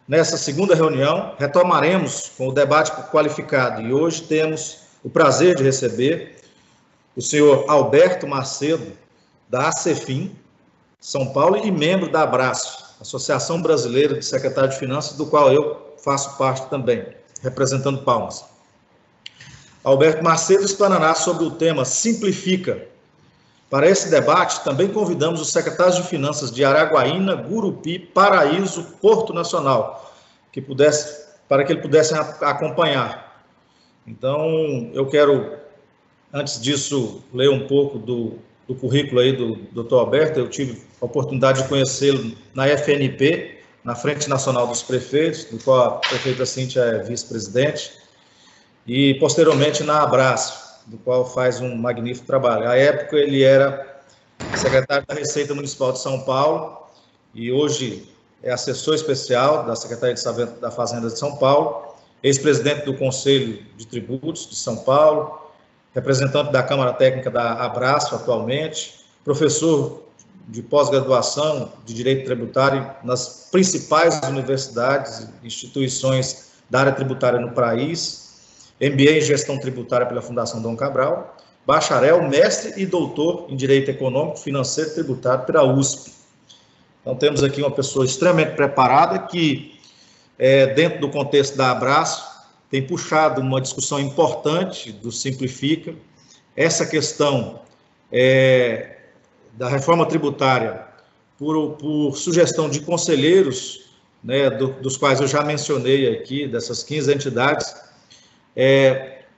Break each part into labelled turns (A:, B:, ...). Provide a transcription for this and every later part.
A: nessa segunda reunião, retomaremos com o debate qualificado e hoje temos o prazer de receber o senhor Alberto Macedo, da ACEFIM, São Paulo, e membro da Abraço, Associação Brasileira de Secretários de Finanças, do qual eu faço parte também, representando Palmas. Alberto Macedo explanará sobre o tema Simplifica. Para esse debate, também convidamos os secretários de Finanças de Araguaína, Gurupi, Paraíso, Porto Nacional, para que ele pudessem acompanhar. Então, eu quero, antes disso, ler um pouco do currículo aí do doutor Alberto. Eu tive a oportunidade de conhecê-lo na FNP, na Frente Nacional dos Prefeitos, do qual a prefeita Cíntia é vice-presidente, e posteriormente na Abraço, do qual faz um magnífico trabalho. À época, ele era secretário da Receita Municipal de São Paulo e hoje é assessor especial da Secretaria da Fazenda de São Paulo, ex-presidente do Conselho de Tributos de São Paulo, representante da Câmara Técnica da Abraço atualmente, professor de pós-graduação de Direito Tributário nas principais universidades e instituições da área tributária no país, MBA em Gestão Tributária pela Fundação Dom Cabral, bacharel, mestre e doutor em Direito Econômico, Financeiro e Tributário pela USP. Então, temos aqui uma pessoa extremamente preparada que, dentro do contexto da Abraço, tem puxado uma discussão importante do Simplifica. Essa questão da reforma tributária, por sugestão de conselheiros, né, dos quais eu já mencionei aqui, dessas 15 entidades,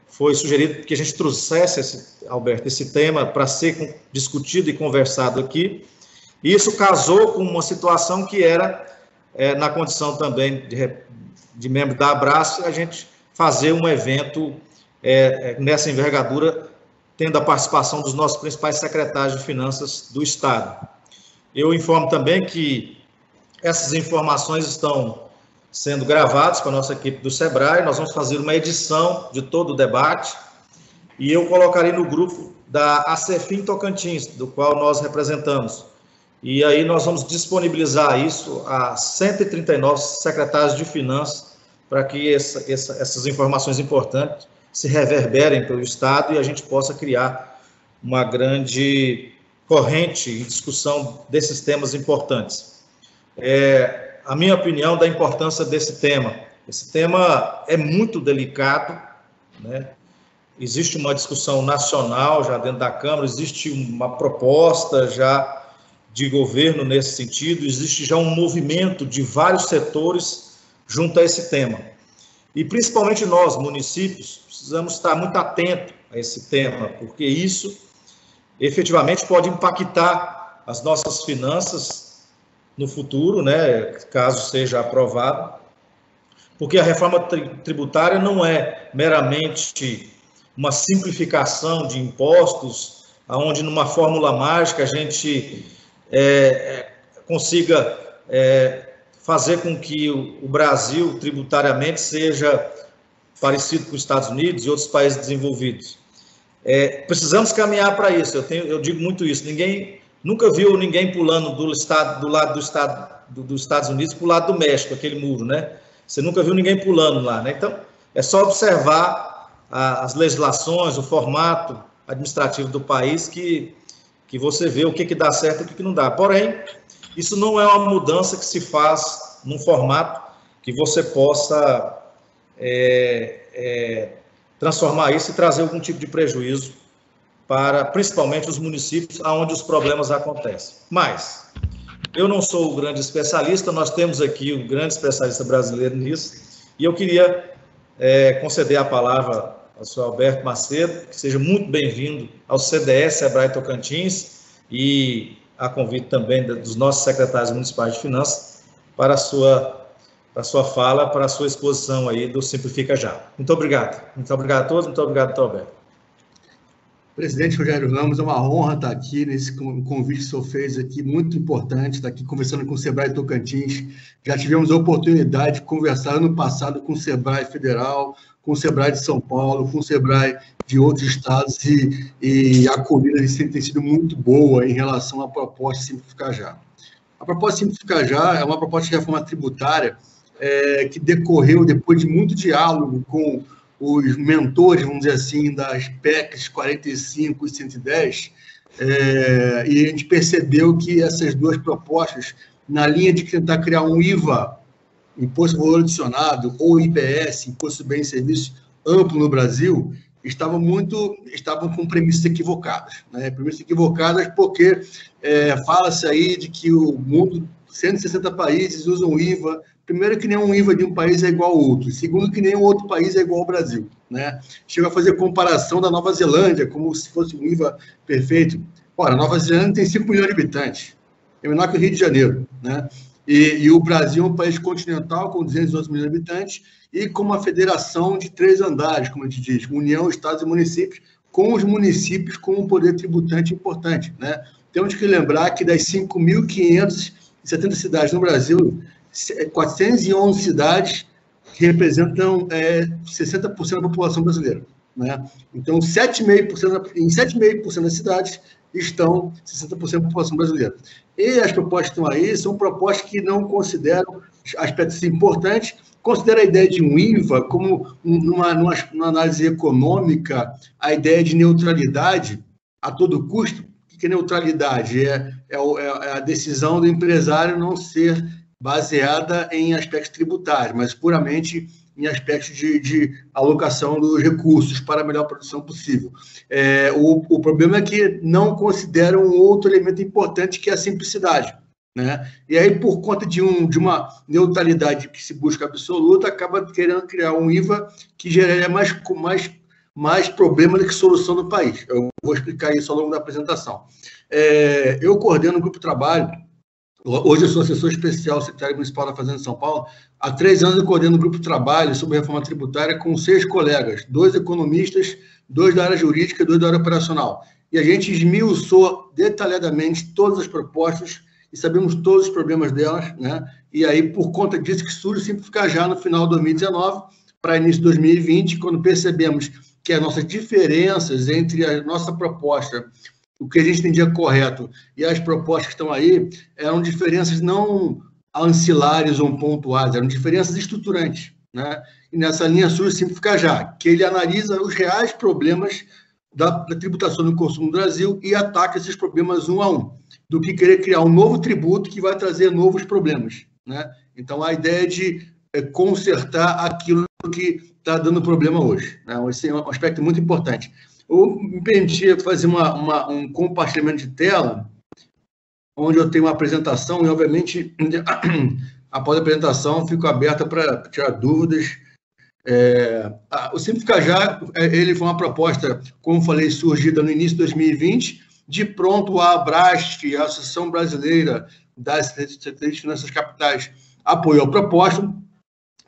A: foi sugerido que a gente trouxesse, Alberto, esse tema para ser discutido e conversado aqui. E isso casou com uma situação que era, na condição também de membro da Abraço, a gente fazer um evento nessa envergadura, tendo a participação dos nossos principais secretários de Finanças do Estado. Eu informo também que essas informações estão sendo gravadas com a nossa equipe do SEBRAE. Nós vamos fazer uma edição de todo o debate e eu colocarei no grupo da ACEFIM Tocantins, do qual nós representamos. E aí nós vamos disponibilizar isso a 139 secretários de Finanças para que essas informações importantes se reverberem pelo Estado e a gente possa criar uma grande corrente em discussão desses temas importantes. A minha opinião da importância desse tema. Esse tema é muito delicado, né? Existe uma discussão nacional já dentro da Câmara, existe uma proposta já de governo nesse sentido, existe já um movimento de vários setores junto a esse tema. E principalmente nós, municípios, precisamos estar muito atentos a esse tema, porque isso efetivamente pode impactar as nossas finanças no futuro, né, caso seja aprovado, porque a reforma tributária não é meramente uma simplificação de impostos, onde numa fórmula mágica a gente consiga fazer com que o Brasil tributariamente seja parecido com os Estados Unidos e outros países desenvolvidos. Precisamos caminhar para isso. Eu digo muito isso. Ninguém nunca viu ninguém pulando do lado dos Estados Unidos para o lado do México, aquele muro, né? Você nunca viu ninguém pulando lá, né? Então, é só observar as legislações, o formato administrativo do país que você vê o que dá certo e o que não dá. Porém, isso não é uma mudança que se faz num formato que você possa transformar isso e trazer algum tipo de prejuízo para, principalmente, os municípios onde os problemas acontecem. Mas eu não sou o grande especialista, nós temos aqui o grande especialista brasileiro nisso, e eu queria conceder a palavra ao senhor Alberto Macedo, que seja muito bem-vindo ao CDE SEBRAE Tocantins, e a convite também dos nossos secretários municipais de finanças para a sua fala, para a sua exposição aí do Simplifica Já. Muito obrigado. Muito obrigado a todos, muito obrigado, doutor Alberto.
B: Presidente Rogério Ramos, é uma honra estar aqui nesse convite que o senhor fez aqui, muito importante, estar aqui conversando com o SEBRAE Tocantins. Já tivemos a oportunidade de conversar ano passado com o SEBRAE Federal, com o SEBRAE de São Paulo, com o SEBRAE de outros estados, e a acolhida tem sido muito boa em relação à proposta Simplificar Já. A proposta Simplificar Já é uma proposta de reforma tributária que decorreu depois de muito diálogo com os mentores, vamos dizer assim, das PECs 45 e 110, e a gente percebeu que essas duas propostas, na linha de tentar criar um IVA, Imposto de Valor Adicionado, ou IBS, Imposto de Bens e Serviços, amplo no Brasil, estavam com premissas equivocadas. Né? Premissas equivocadas porque fala-se aí de que o mundo, 160 países usam IVA. Primeiro, que nenhum IVA de um país é igual ao outro. Segundo, que nenhum outro país é igual ao Brasil. Né? Chega a fazer comparação da Nova Zelândia, como se fosse um IVA perfeito. Ora, a Nova Zelândia tem 5 milhões de habitantes. É menor que o Rio de Janeiro. Né? E o Brasil é um país continental com 211 milhões de habitantes e com uma federação de 3 andares, como a gente diz, União, Estados e Municípios, com os municípios com um poder tributante importante. Né? Temos que lembrar que das 5.570 cidades no Brasil, 411 cidades que representam 60% da população brasileira. Né? Então, em 7,5% das cidades estão 60% da população brasileira. E as propostas que estão aí são propostas que não consideram aspectos importantes, consideram a ideia de um IVA como, numa análise econômica, a ideia de neutralidade a todo custo. O que é neutralidade? É a decisão do empresário não ser baseada em aspectos tributários, mas puramente em aspectos de alocação dos recursos para a melhor produção possível. O problema é que não consideram um outro elemento importante, que é a simplicidade. Né? E aí, por conta de uma neutralidade que se busca absoluta, acaba querendo criar um IVA que geraria mais problema do que solução no país. Eu vou explicar isso ao longo da apresentação. Eu coordeno um grupo de trabalho. Hoje eu sou assessor especial secretário municipal da Fazenda de São Paulo. Há 3 anos eu coordeno um grupo de trabalho sobre reforma tributária com 6 colegas, 2 economistas, 2 da área jurídica e 2 da área operacional. E a gente esmiuçou detalhadamente todas as propostas e sabemos todos os problemas delas, né? E aí, por conta disso, que surge o Simplificar Já no final de 2019 para início de 2020, quando percebemos que as nossas diferenças entre a nossa proposta, o que a gente entendia correto, e as propostas que estão aí, eram diferenças não ancilares ou pontuais, eram diferenças estruturantes. Né? E nessa linha surge o Simplificar Já, que ele analisa os reais problemas da tributação do consumo no Brasil e ataca esses problemas um a um, do que querer criar um novo tributo que vai trazer novos problemas. Né? Então, a ideia de consertar aquilo que está dando problema hoje. Né? Esse é um aspecto muito importante. Eu me permiti fazer um compartilhamento de tela, onde eu tenho uma apresentação, e, obviamente, após a apresentação, fico aberta para tirar dúvidas. O Simplificar Já, ele foi uma proposta, como falei, surgida no início de 2020. De pronto, a Abrasf, a Associação Brasileira das Secretarias de Finanças Capitais, apoiou a proposta,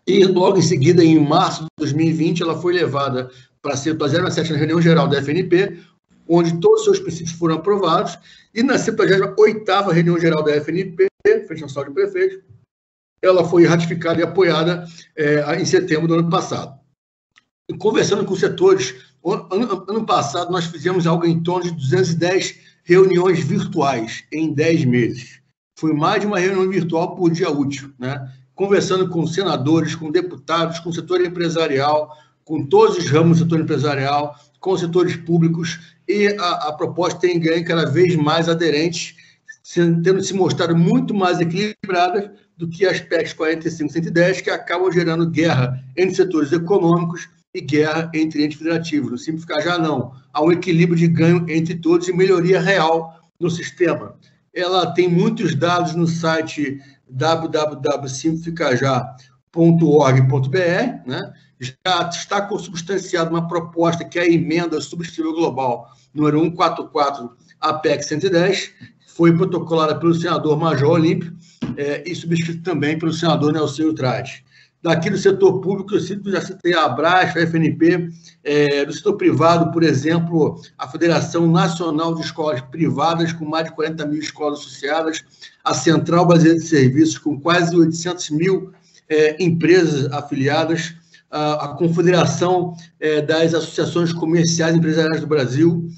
B: e logo em seguida, em março de 2020, ela foi levada para ser 07 na reunião geral da FNP, onde todos os seus princípios foram aprovados, e na 78ª reunião geral da FNP, Frente Nacional de Prefeitos, ela foi ratificada e apoiada em setembro do ano passado. E conversando com os setores, ano passado nós fizemos algo em torno de 210 reuniões virtuais em 10 meses. Foi mais de uma reunião virtual por dia útil, né? Conversando com senadores, com deputados, com o setor empresarial, com todos os ramos do setor empresarial, com os setores públicos, e a proposta tem ganho cada vez mais aderentes, tendo se mostrado muito mais equilibradas do que as PECs 45 e 110, que acabam gerando guerra entre setores econômicos e guerra entre entes federativos. No Simplificar Já, não. Há um equilíbrio de ganho entre todos e melhoria real no sistema. Ela tem muitos dados no site www.simplificarja.org.br, né? Já está consubstanciada uma proposta que é a emenda substitutiva global número 144 à PEC 110, foi protocolada pelo senador Major Olímpio e subscrita também pelo senador Nelson Trade. Daqui do setor público, eu já citei a Abrasf, a FNP, do setor privado, por exemplo, a Federação Nacional de Escolas Privadas, com mais de 40 mil escolas associadas, a Central Brasileira de Serviços, com quase 800 mil empresas afiliadas, a Confederação das Associações Comerciais e Empresariais do Brasil,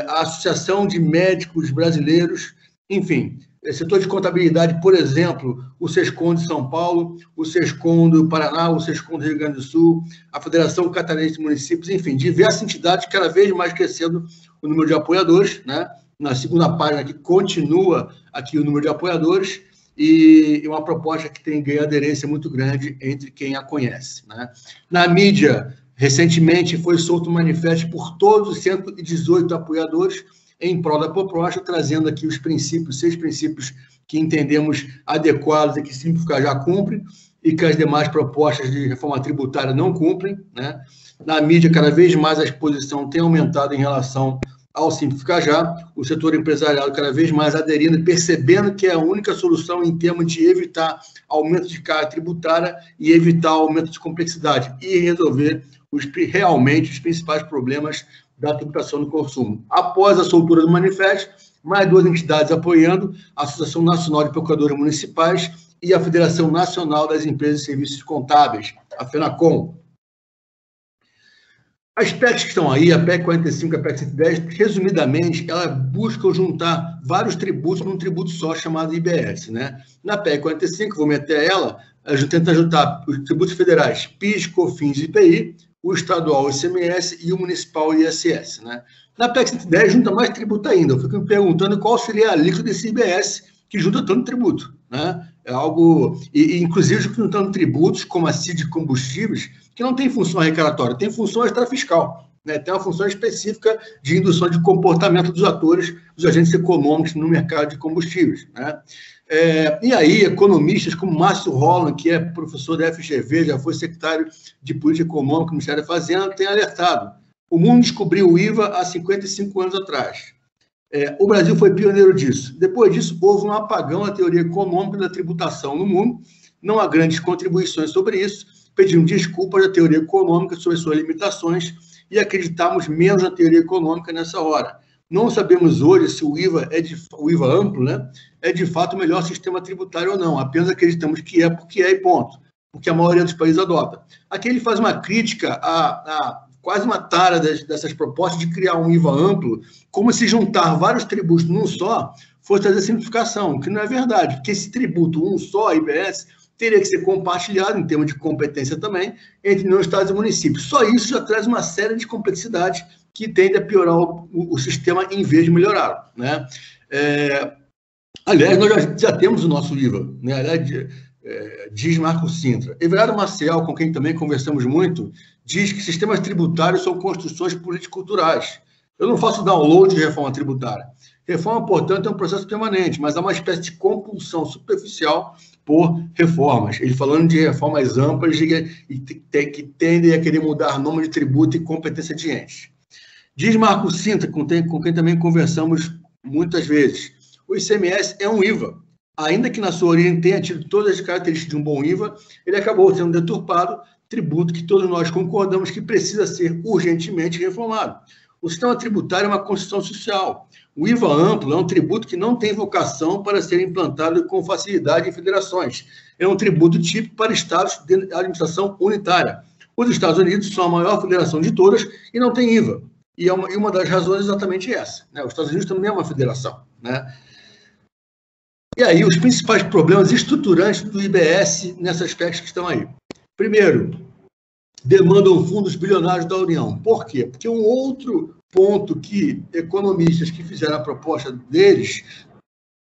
B: a Associação de Médicos Brasileiros, enfim, setor de contabilidade, por exemplo, o SESCOM de São Paulo, o SESCOM do Paraná, o SESCOM do Rio Grande do Sul, a Federação Catarinense de Municípios, enfim, diversas entidades, cada vez mais crescendo o número de apoiadores, né? Na segunda página aqui continua aqui o número de apoiadores e uma proposta que tem ganho aderência muito grande entre quem a conhece, né? Na mídia, recentemente foi solto um manifesto por todos os 118 apoiadores em prol da proposta, trazendo aqui os princípios, 6 princípios que entendemos adequados e que Simplificar já cumpre e que as demais propostas de reforma tributária não cumprem, né? Na mídia, cada vez mais a exposição tem aumentado em relação ao Simplificar já, o setor empresarial cada vez mais aderindo e percebendo que é a única solução em termos de evitar aumento de carga tributária e evitar aumento de complexidade e resolver realmente os principais problemas da tributação do consumo. Após a soltura do manifesto, mais 2 entidades apoiando, a Associação Nacional de Procuradores Municipais e a Federação Nacional das Empresas e Serviços Contábeis, a FENACOM. As PECs que estão aí, a PEC 45 e a PEC 110, resumidamente, elas buscam juntar vários tributos num tributo só chamado IBS, né? Na PEC 45, vou meter ela, a gente tenta juntar os tributos federais PIS, COFINS e IPI, o estadual ICMS e o municipal ISS, né? Na PEC 110 junta mais tributo ainda. Eu fico me perguntando qual seria a alíquota desse IBS que junta tanto tributo, né? É algo... inclusive, juntando tributos como a CID de combustíveis, que não tem função arrecadatória, tem função extrafiscal, né? Tem uma função específica de indução de comportamento dos atores, dos agentes econômicos no mercado de combustíveis, né? E aí, economistas como Márcio Holland, que é professor da FGV, já foi secretário de Política Econômica do Ministério da Fazenda, tem alertado. O mundo descobriu o IVA há 55 anos atrás. O Brasil foi pioneiro disso. Depois disso, houve um apagão na teoria econômica da tributação no mundo. Não há grandes contribuições sobre isso. Pedimos desculpas à teoria econômica sobre suas limitações e acreditamos menos na teoria econômica nessa hora. Não sabemos hoje se o IVA o IVA amplo, né, é de fato o melhor sistema tributário ou não. Apenas acreditamos que é porque é e ponto. Porque a maioria dos países adota. Aqui ele faz uma crítica a quase uma tara dessas propostas de criar um IVA amplo, como se juntar vários tributos num só fosse trazer simplificação, que não é verdade, porque esse tributo, um só, IBS, teria que ser compartilhado, em termos de competência também, entre não estados e municípios. Só isso já traz uma série de complexidades que tende a piorar o sistema em vez de melhorá-lo, né? Aliás, nós já temos o nosso IVA, né? Aliás, diz Marco Sintra. Everardo Maciel, com quem também conversamos muito, diz que sistemas tributários são construções político-culturais. Eu não faço download de reforma tributária. Reforma, portanto, é um processo permanente, mas há uma espécie de compulsão superficial por reformas. Ele falando de reformas amplas que tendem a querer mudar nome de tributo e competência de entes. Diz Marco Sintra, com quem também conversamos muitas vezes, o ICMS é um IVA. Ainda que na sua origem tenha tido todas as características de um bom IVA, ele acabou sendo deturpado, tributo que todos nós concordamos que precisa ser urgentemente reformado. O sistema tributário é uma construção social. O IVA amplo é um tributo que não tem vocação para ser implantado com facilidade em federações. É um tributo típico para estados de administração unitária. Os Estados Unidos são a maior federação de todas e não tem IVA. E uma das razões é exatamente essa, né? Os Estados Unidos também é uma federação, né? E aí, os principais problemas estruturantes do IBS nessas aspectos que estão aí. Primeiro, demandam fundos bilionários da União. Por quê? Porque um outro ponto que economistas que fizeram a proposta deles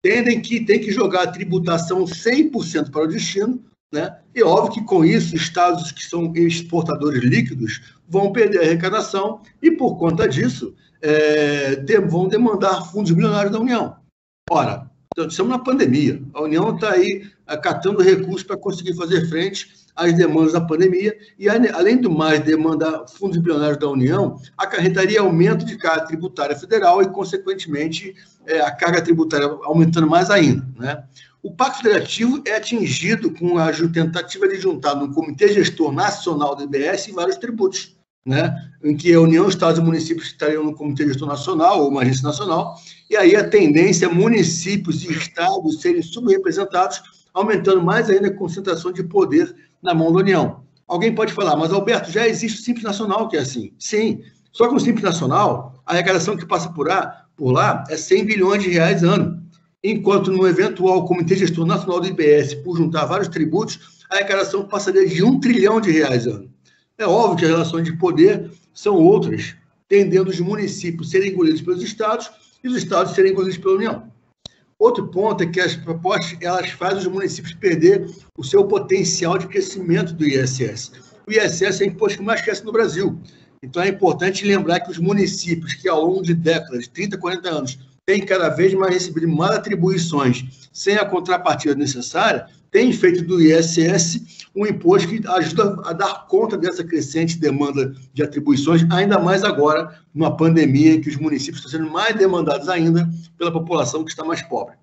B: tem que jogar a tributação 100% para o destino, né? E óbvio que com isso, estados que são exportadores líquidos vão perder a arrecadação e, por conta disso, vão demandar fundos bilionários da União. Ora, estamos na pandemia. A União está aí acatando recursos para conseguir fazer frente às demandas da pandemia e, além do mais, demandar fundos bilionários da União acarretaria aumento de carga tributária federal e, consequentemente, a carga tributária aumentando mais ainda, né? O Pacto Federativo é atingido com a tentativa de juntar no Comitê Gestor Nacional do IBS vários tributos, né? Em que a União, Estados e municípios estariam no Comitê Gestor Nacional ou uma agência nacional, e aí a tendência é municípios e estados serem subrepresentados, aumentando mais ainda a concentração de poder na mão da União. Alguém pode falar, mas Alberto, já existe o Simples Nacional que é assim. Sim, só que no Simples Nacional, a arrecadação que passa por lá é 100 bilhões de reais ano. enquanto no eventual Comitê Gestor Nacional do IBS, por juntar vários tributos, a arrecadação passaria de R$1 trilhão ano. É óbvio que as relações de poder são outras, tendendo os municípios serem engolidos pelos estados e os estados serem engolidos pela União. Outro ponto é que as propostas elas fazem os municípios perder o seu potencial de crescimento do ISS. O ISS é o imposto que mais cresce no Brasil. Então é importante lembrar que os municípios que ao longo de décadas, 30, 40 anos, têm cada vez mais recebido mais atribuições sem a contrapartida necessária, têm feito do ISS um imposto que ajuda a dar conta dessa crescente demanda de atribuições, ainda mais agora, numa pandemia, que os municípios estão sendo mais demandados ainda pela população que está mais pobre.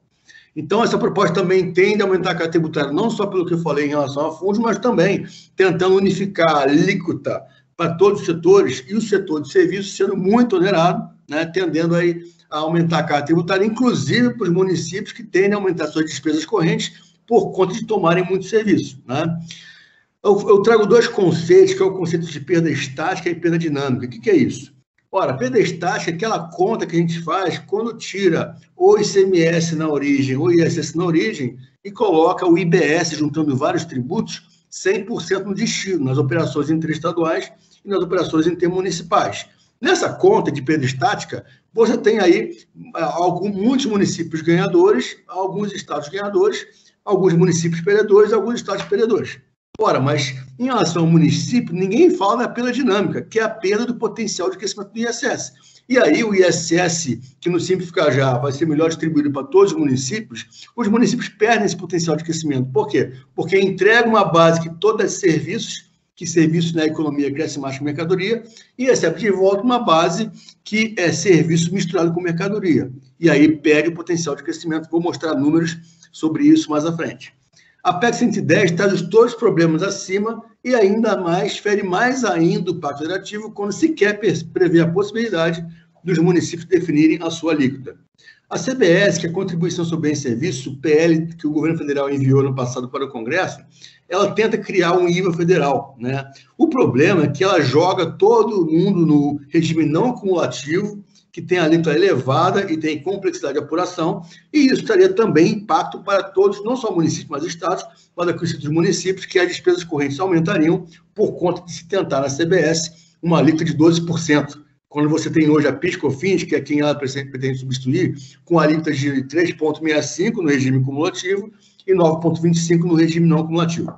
B: Então, essa proposta também tende a aumentar a carga tributária, não só pelo que eu falei em relação a fundos, mas também tentando unificar a alíquota para todos os setores, e o setor de serviços sendo muito onerado, né, tendendo aí a aumentar a carga tributária, inclusive para os municípios que tendem a aumentar suas despesas correntes por conta de tomarem muito serviço, né? Eu trago dois conceitos, que é o conceito de perda estática e perda dinâmica. O que é isso? Ora, perda estática é aquela conta que a gente faz quando tira o ICMS na origem ou o ISS na origem e coloca o IBS, juntando vários tributos, 100% no destino, nas operações interestaduais e nas operações intermunicipais. Nessa conta de perda estática, você tem aí muitos municípios ganhadores, alguns estados ganhadores, alguns municípios perdedores e alguns estados perdedores. Ora, mas em relação ao município, ninguém fala da perda dinâmica, que é a perda do potencial de crescimento do ISS. E aí o ISS, que no Simplificar Já vai ser melhor distribuído para todos os municípios perdem esse potencial de crescimento. Por quê? Porque entrega uma base que todos serviços na economia cresce mais que mercadoria, e recebe de volta uma base que é serviço misturado com mercadoria. E aí perde o potencial de crescimento. Vou mostrar números sobre isso mais à frente. A PEC 110 traz todos os problemas acima e ainda mais, fere mais ainda o Pacto Federativo quando se quer prever a possibilidade dos municípios definirem a sua alíquota. A CBS, que é a Contribuição sobre Bens e Serviços, o PL que o governo federal enviou no passado para o Congresso, ela tenta criar um IVA federal, né? O problema é que ela joga todo mundo no regime não acumulativo, que tem alíquota elevada e tem complexidade de apuração, e isso traria também impacto para todos, não só municípios, mas estados, para que os municípios, que as despesas correntes aumentariam por conta de se tentar na CBS uma alíquota de 12%. Quando você tem hoje a PIS/COFINS, que é quem ela pretende substituir, com alíquotas de 3,65% no regime cumulativo e 9,25% no regime não cumulativo.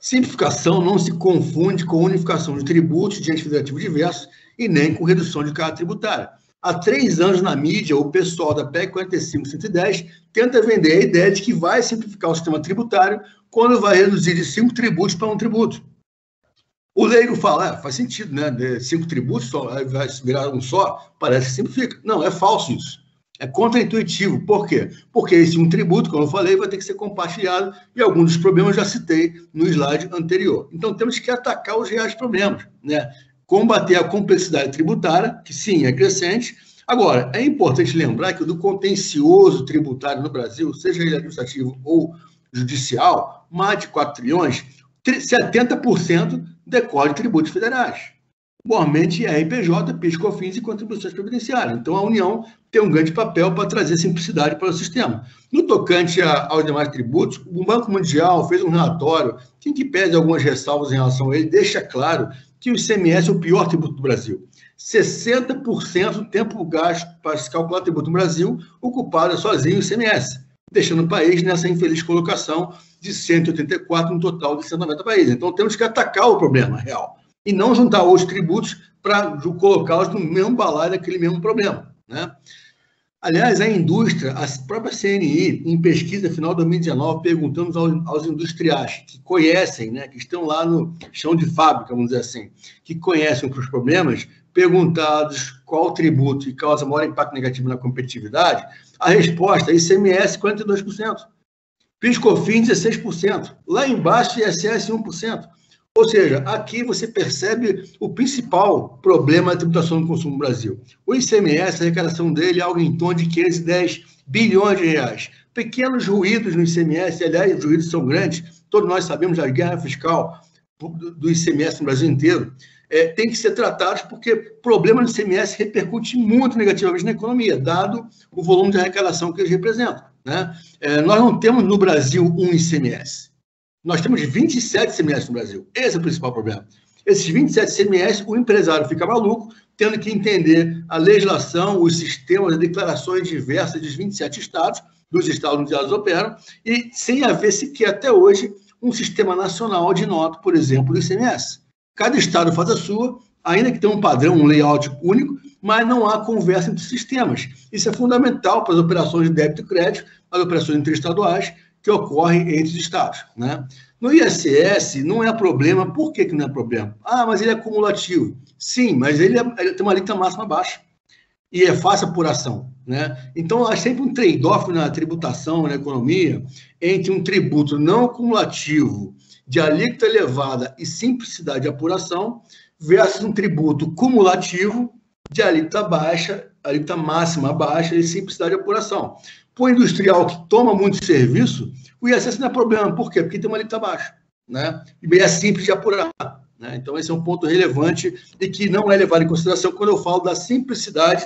B: Simplificação não se confunde com unificação de tributos de entes federativos diversos e nem com redução de carga tributária. Há 3 anos na mídia, o pessoal da PEC 45/110 tenta vender a ideia de que vai simplificar o sistema tributário quando vai reduzir de 5 tributos para 1 tributo. O leigo fala, faz sentido, né? 5 tributos vai virar um só, parece que simplifica. Não, é falso isso. É contraintuitivo. Por quê? Porque esse um tributo, como eu falei, vai ter que ser compartilhado e alguns dos problemas eu já citei no slide anterior. Então, temos que atacar os reais problemas, né? Combater a complexidade tributária, que sim, é crescente. Agora, é importante lembrar que o do contencioso tributário no Brasil, seja ele administrativo ou judicial, mais de 4 trilhões, 70% decorre de tributos federais. Igualmente, RPJ, PIS/COFINS e contribuições previdenciárias. Então, a União tem um grande papel para trazer simplicidade para o sistema. No tocante aos demais tributos, o Banco Mundial fez um relatório em que pede algumas ressalvas em relação a ele, deixa claro que o ICMS é o pior tributo do Brasil. 60% do tempo gasto para se calcular tributo no Brasil, ocupado sozinho o ICMS, deixando o país nessa infeliz colocação de 184 no total de 190 países. Então, temos que atacar o problema real e não juntar outros tributos para colocá-los no mesmo balaio daquele mesmo problema, né? Aliás, a indústria, a própria CNI, em pesquisa final de 2019, perguntamos aos industriais que conhecem, né, que estão lá no chão de fábrica, vamos dizer assim, que conhecem os problemas, perguntados qual tributo que causa maior impacto negativo na competitividade, a resposta é ICMS 42%, PIS/COFINS 16%, lá embaixo ISS 1%. Ou seja, aqui você percebe o principal problema da tributação do consumo no Brasil. O ICMS, a arrecadação dele é algo em torno de 510 bilhões de reais. Pequenos ruídos no ICMS, aliás, os ruídos são grandes, todos nós sabemos da guerra fiscal do ICMS no Brasil inteiro, têm que ser tratados, porque problemas do ICMS repercutem muito negativamente na economia, dado o volume de arrecadação que eles representam, né? Nós não temos no Brasil um ICMS. Nós temos 27 ICMS no Brasil. Esse é o principal problema. Esses 27 ICMS, o empresário fica maluco, tendo que entender a legislação, os sistemas, as declarações diversas dos 27 estados, dos estados onde elas operam, e sem haver sequer até hoje um sistema nacional de nota, por exemplo, do ICMS. Cada estado faz a sua, ainda que tenha um padrão, um layout único, mas não há conversa entre os sistemas. Isso é fundamental para as operações de débito e crédito, as operações interestaduais que ocorrem entre os estados, né? No ISS não é problema. Por que não é problema? Mas ele é acumulativo. Sim, mas ele tem uma alíquota máxima baixa e é fácil apuração, né? Então, há sempre um trade-off na tributação, na economia, entre um tributo não acumulativo de alíquota elevada e simplicidade de apuração versus um tributo cumulativo de alíquota baixa, alíquota máxima baixa e simplicidade de apuração. Para o industrial que toma muito serviço, o ISS não é problema. Por quê? Porque tem uma alíquota baixa, né? E é simples de apurar, né? Então, esse é um ponto relevante e que não é levado em consideração quando eu falo da simplicidade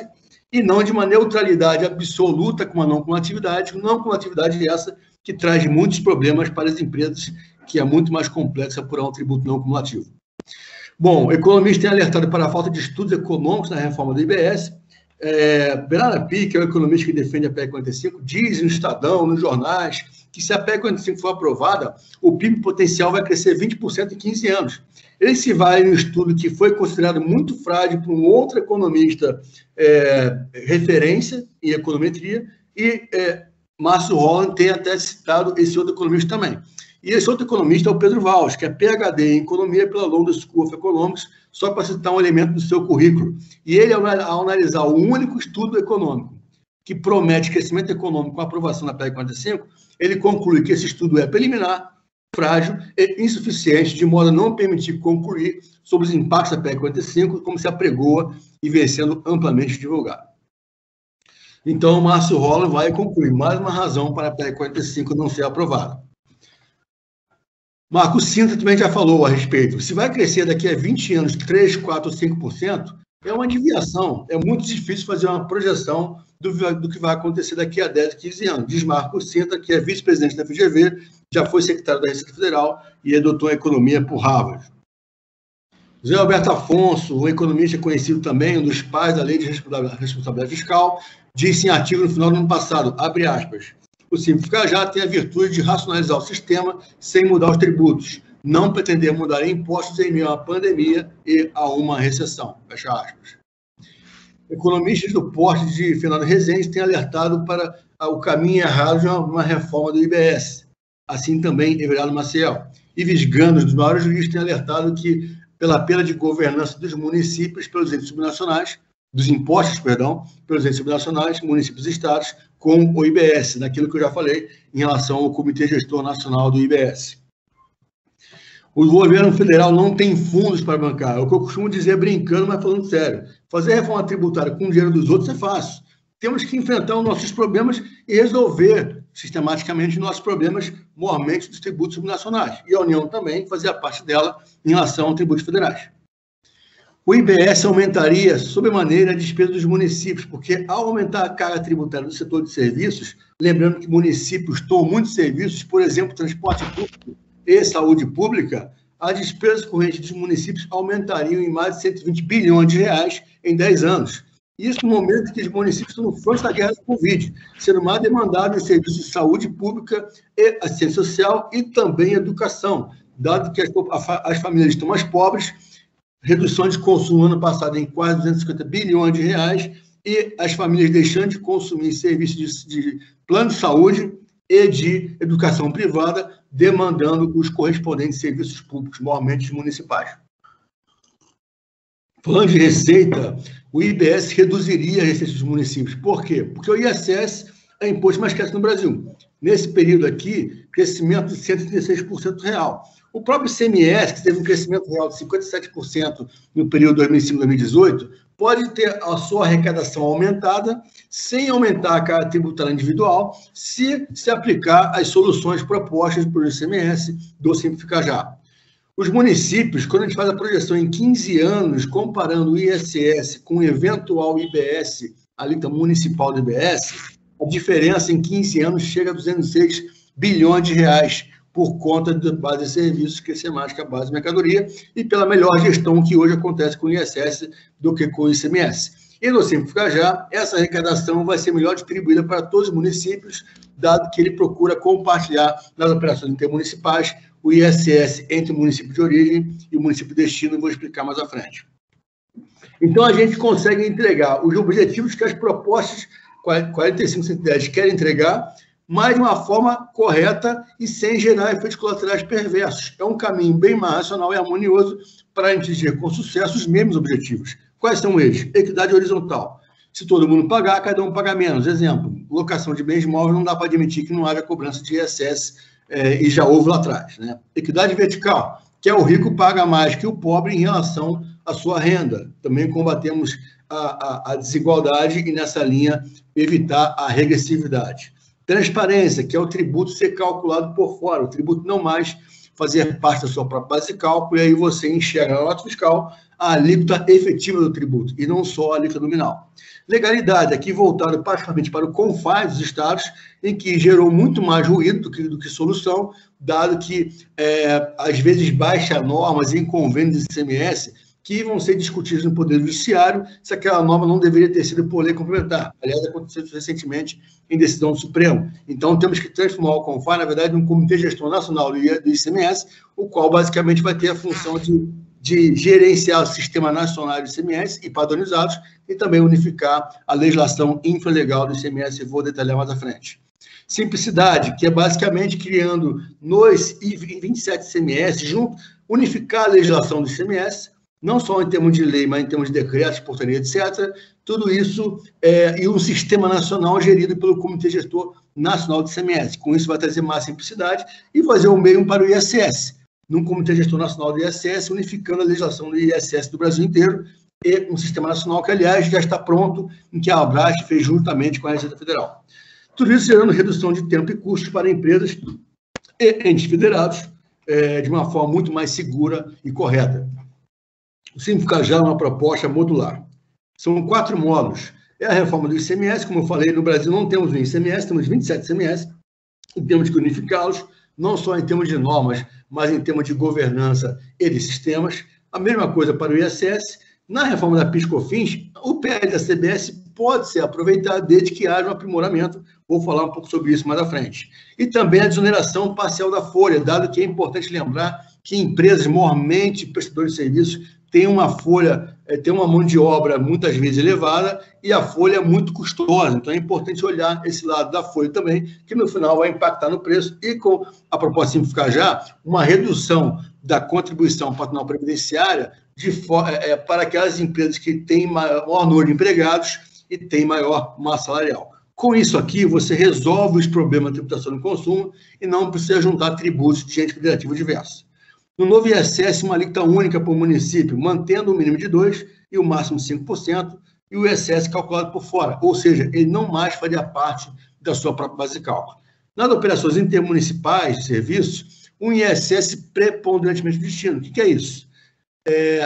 B: e não de uma neutralidade absoluta com uma não cumulatividade. Não cumulatividade essa que traz muitos problemas para as empresas, que é muito mais complexo apurar um tributo não cumulativo. Bom, economistas têm alertado para a falta de estudos econômicos na reforma do IBS. Bernardo Picchi, que é o economista que defende a PEC 45, diz no Estadão, nos jornais, que se a PEC 45 for aprovada, o PIB potencial vai crescer 20% em 15 anos. Ele se vale no estudo que foi considerado muito frágil por um outro economista referência em econometria, e Márcio Holland tem até citado esse outro economista também. E esse outro economista é o Pedro Valls, que é PhD em Economia pela London School of Economics, só para citar um elemento do seu currículo. E ele, ao analisar o único estudo econômico que promete crescimento econômico com a aprovação da PEC 45, ele conclui que esse estudo é preliminar, frágil e insuficiente, de modo a não permitir concluir sobre os impactos da PEC 45, como se apregoa e vem sendo amplamente divulgado. Então, o Márcio Holland vai concluir mais uma razão para a PEC 45 não ser aprovada. Marco Sintra também já falou a respeito. Se vai crescer daqui a 20 anos 3%, 4% ou 5%, é uma desviação. É muito difícil fazer uma projeção do que vai acontecer daqui a 10, 15 anos. Diz Marco Sintra, que é vice-presidente da FGV, já foi secretário da Receita Federal e é doutor em economia por Harvard. José Alberto Afonso, um economista conhecido também, um dos pais da Lei de Responsabilidade Fiscal, disse em artigo no final do ano passado, abre aspas, o Simples já tem a virtude de racionalizar o sistema sem mudar os tributos, não pretender mudar impostos em meio à pandemia e a uma recessão. Fecha aspas. Economistas do porte de Fernando Rezende têm alertado para o caminho errado de uma reforma do IBS. Assim também Everardo Maciel. Ives Gano, dos maiores juízes, tem alertado que, pela perda de governança dos municípios pelos entes subnacionais, dos impostos, perdão, pelos entes subnacionais, municípios e estados, com o IBS, naquilo que eu já falei em relação ao Comitê Gestor Nacional do IBS. O governo federal não tem fundos para bancar. É o que eu costumo dizer brincando, mas falando sério. Fazer reforma tributária com o dinheiro dos outros é fácil. Temos que enfrentar os nossos problemas e resolver sistematicamente nossos problemas, mormente dos tributos subnacionais. E a União também fazer a parte dela em relação aos tributos federais. O IBS aumentaria, sobremaneira, a despesa dos municípios, porque ao aumentar a carga tributária do setor de serviços, lembrando que municípios tomam muitos serviços, por exemplo, transporte público e saúde pública, as despesas correntes dos municípios aumentariam em mais de 120 bilhões de reais em 10 anos. Isso no momento em que os municípios estão no fronte da guerra do Covid, sendo mais demandados em serviços de saúde pública e assistência social e também educação, dado que as famílias estão mais pobres, redução de consumo no ano passado em quase 250 bilhões de reais e as famílias deixando de consumir serviços de plano de saúde e de educação privada, demandando os correspondentes serviços públicos, normalmente municipais. Falando de receita, o IBS reduziria a receita dos municípios. Por quê? Porque o ISS é imposto mais cresce no Brasil. Nesse período aqui, crescimento de 136% real. O próprio ICMS, que teve um crescimento real de 57% no período 2005-2018, pode ter a sua arrecadação aumentada sem aumentar a carga tributária individual, se aplicar as soluções propostas pelo ICMS do Simples Já. Os municípios, quando a gente faz a projeção em 15 anos, comparando o ISS com o eventual IBS, a alíquota municipal do IBS, a diferença em 15 anos chega a 206 bilhões de reais por conta da base de serviços crescer mais que a base de mercadoria e pela melhor gestão que hoje acontece com o ISS do que com o ICMS. E no Simples Cajá, essa arrecadação vai ser melhor distribuída para todos os municípios, dado que ele procura compartilhar nas operações intermunicipais o ISS entre o município de origem e o município de destino, vou explicar mais à frente. Então, a gente consegue entregar os objetivos que as propostas 4510 querem entregar, mas de uma forma correta e sem gerar efeitos colaterais perversos. É um caminho bem mais racional e harmonioso para atingir com sucesso os mesmos objetivos. Quais são eles? Equidade horizontal. Se todo mundo pagar, cada um paga menos. Exemplo, locação de bens móveis não dá para admitir que não haja cobrança de ISS, e já houve lá atrás, né? Equidade vertical, que é o rico paga mais que o pobre em relação à sua renda. Também combatemos a desigualdade e, nessa linha, evitar a regressividade. Transparência, que é o tributo ser calculado por fora, o tributo não mais fazer parte da sua própria base de cálculo, e aí você enxerga na nota fiscal a alíquota efetiva do tributo, e não só a alíquota nominal. Legalidade, aqui voltado particularmente para o CONFAS dos estados, em que gerou muito mais ruído do que solução, dado que, às vezes, baixa normas em convênios de ICMS que vão ser discutidos no Poder Judiciário se aquela norma não deveria ter sido por lei complementar. Aliás, aconteceu recentemente em decisão do Supremo. Então, temos que transformar o CONFAS, na verdade, num Comitê de Gestão Nacional do ICMS, o qual, basicamente, vai ter a função de gerenciar o Sistema Nacional de ICMS e padronizados e também unificar a legislação infralegal do ICMS, vou detalhar mais à frente. Simplicidade, que é basicamente criando nos 27 ICMS, unificar a legislação do ICMS, não só em termos de lei, mas em termos de decretos, portaria, etc. Tudo isso e um sistema nacional gerido pelo Comitê Gestor Nacional do ICMS. Com isso, vai trazer mais simplicidade e fazer o mesmo para o ISS, num Comitê Gestor Nacional do ISS, unificando a legislação do ISS do Brasil inteiro e um sistema nacional que, aliás, já está pronto, em que a Abrax fez juntamente com a Receita Federal. Tudo isso gerando redução de tempo e custos para empresas e entes federados de uma forma muito mais segura e correta. O Simples Cajá é uma proposta modular. São 4 módulos. É a reforma do ICMS, como eu falei, no Brasil não temos um ICMS, temos 27 ICMS, e temos que unificá-los, não só em termos de normas, mas em termos de governança e de sistemas. A mesma coisa para o ISS. Na reforma da PIS/COFINS, o PL da CBS pode ser aproveitado desde que haja um aprimoramento. Vou falar um pouco sobre isso mais à frente. E também a desoneração parcial da folha, dado que é importante lembrar que empresas, mormente prestadores de serviços, têm uma folha, tem uma mão de obra muitas vezes elevada e a folha é muito custosa. Então é importante olhar esse lado da folha também, que no final vai impactar no preço. E com a proposta Simples Cajá, uma redução da contribuição patronal previdenciária para aquelas empresas que têm maior número de empregados e têm maior massa salarial. Com isso aqui, você resolve os problemas da tributação do consumo e não precisa juntar tributos de ente federativo diverso. No novo ISS, uma alíquota única por município, mantendo o mínimo de 2% e o máximo 5%, e o ISS calculado por fora, ou seja, ele não mais faria parte da sua própria base de cálculo. Nas operações intermunicipais de serviços, um ISS preponderantemente do destino. O que é isso?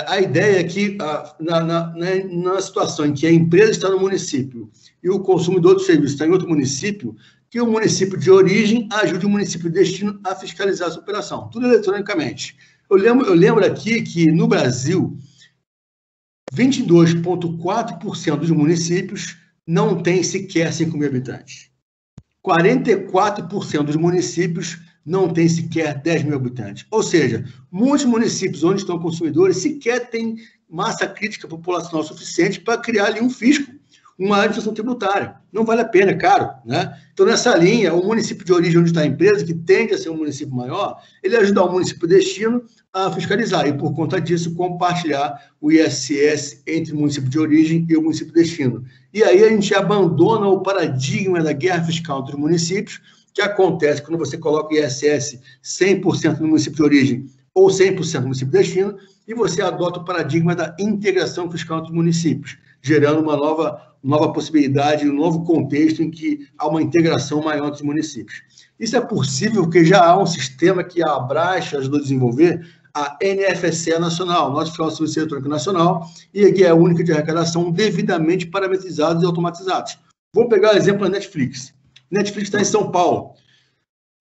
B: A ideia é que, na situação em que a empresa está no município e o consumidor do serviço está em outro município, que o município de origem ajude o município de destino a fiscalizar essa operação, tudo eletronicamente. Eu lembro aqui que, no Brasil, 22,4% dos municípios não têm sequer 5 mil habitantes. 44% dos municípios não têm sequer 10 mil habitantes. Ou seja, muitos municípios onde estão consumidores sequer têm massa crítica populacional suficiente para criar ali um fisco, uma administração tributária. Não vale a pena, é caro, né? Então, nessa linha, o município de origem onde está a empresa, que tende a ser um município maior, ele ajuda o município de destino a fiscalizar e, por conta disso, compartilhar o ISS entre o município de origem e o município de destino. E aí a gente abandona o paradigma da guerra fiscal entre os municípios, que acontece quando você coloca o ISS 100% no município de origem ou 100% no município de destino, e você adota o paradigma da integração fiscal entre os municípios, gerando uma nova possibilidade, um novo contexto em que há uma integração maior entre os municípios. Isso é possível porque já há um sistema que a Abrax ajudou a desenvolver a NFCE Nacional, Nota Fiscal de Serviço Eletrônico Nacional, e a Guia Única de Arrecadação devidamente parametrizados e automatizados. Vou pegar o exemplo da Netflix. Netflix está em São Paulo,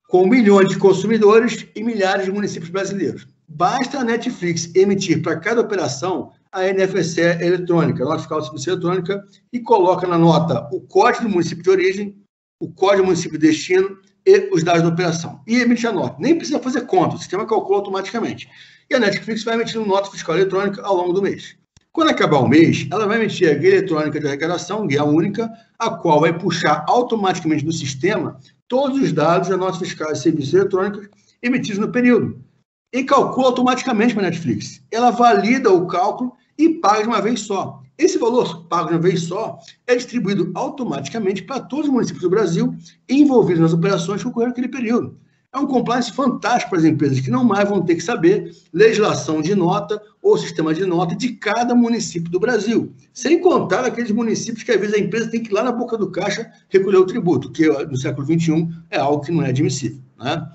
B: com milhões de consumidores e milhares de municípios brasileiros. Basta a Netflix emitir para cada operação a NFCE eletrônica, Nota Fiscal de Serviço Eletrônica, e coloca na nota o código do município de origem, o código do município de destino e os dados da operação. E emite a nota. Nem precisa fazer conta, o sistema calcula automaticamente. E a Netflix vai emitir uma nota fiscal eletrônica ao longo do mês. Quando acabar o mês, ela vai emitir a guia eletrônica de arrecadação, guia única, a qual vai puxar automaticamente do sistema todos os dados da nota fiscal de serviços eletrônicos emitidos no período. E calcula automaticamente para a Netflix. Ela valida o cálculo e paga de uma vez só. Esse valor pago de uma vez só é distribuído automaticamente para todos os municípios do Brasil envolvidos nas operações que ocorreram naquele período. É um compliance fantástico para as empresas que não mais vão ter que saber legislação de nota ou sistema de nota de cada município do Brasil. Sem contar aqueles municípios que às vezes a empresa tem que ir lá na boca do caixa recolher o tributo, que no século XXI é algo que não é admissível, né?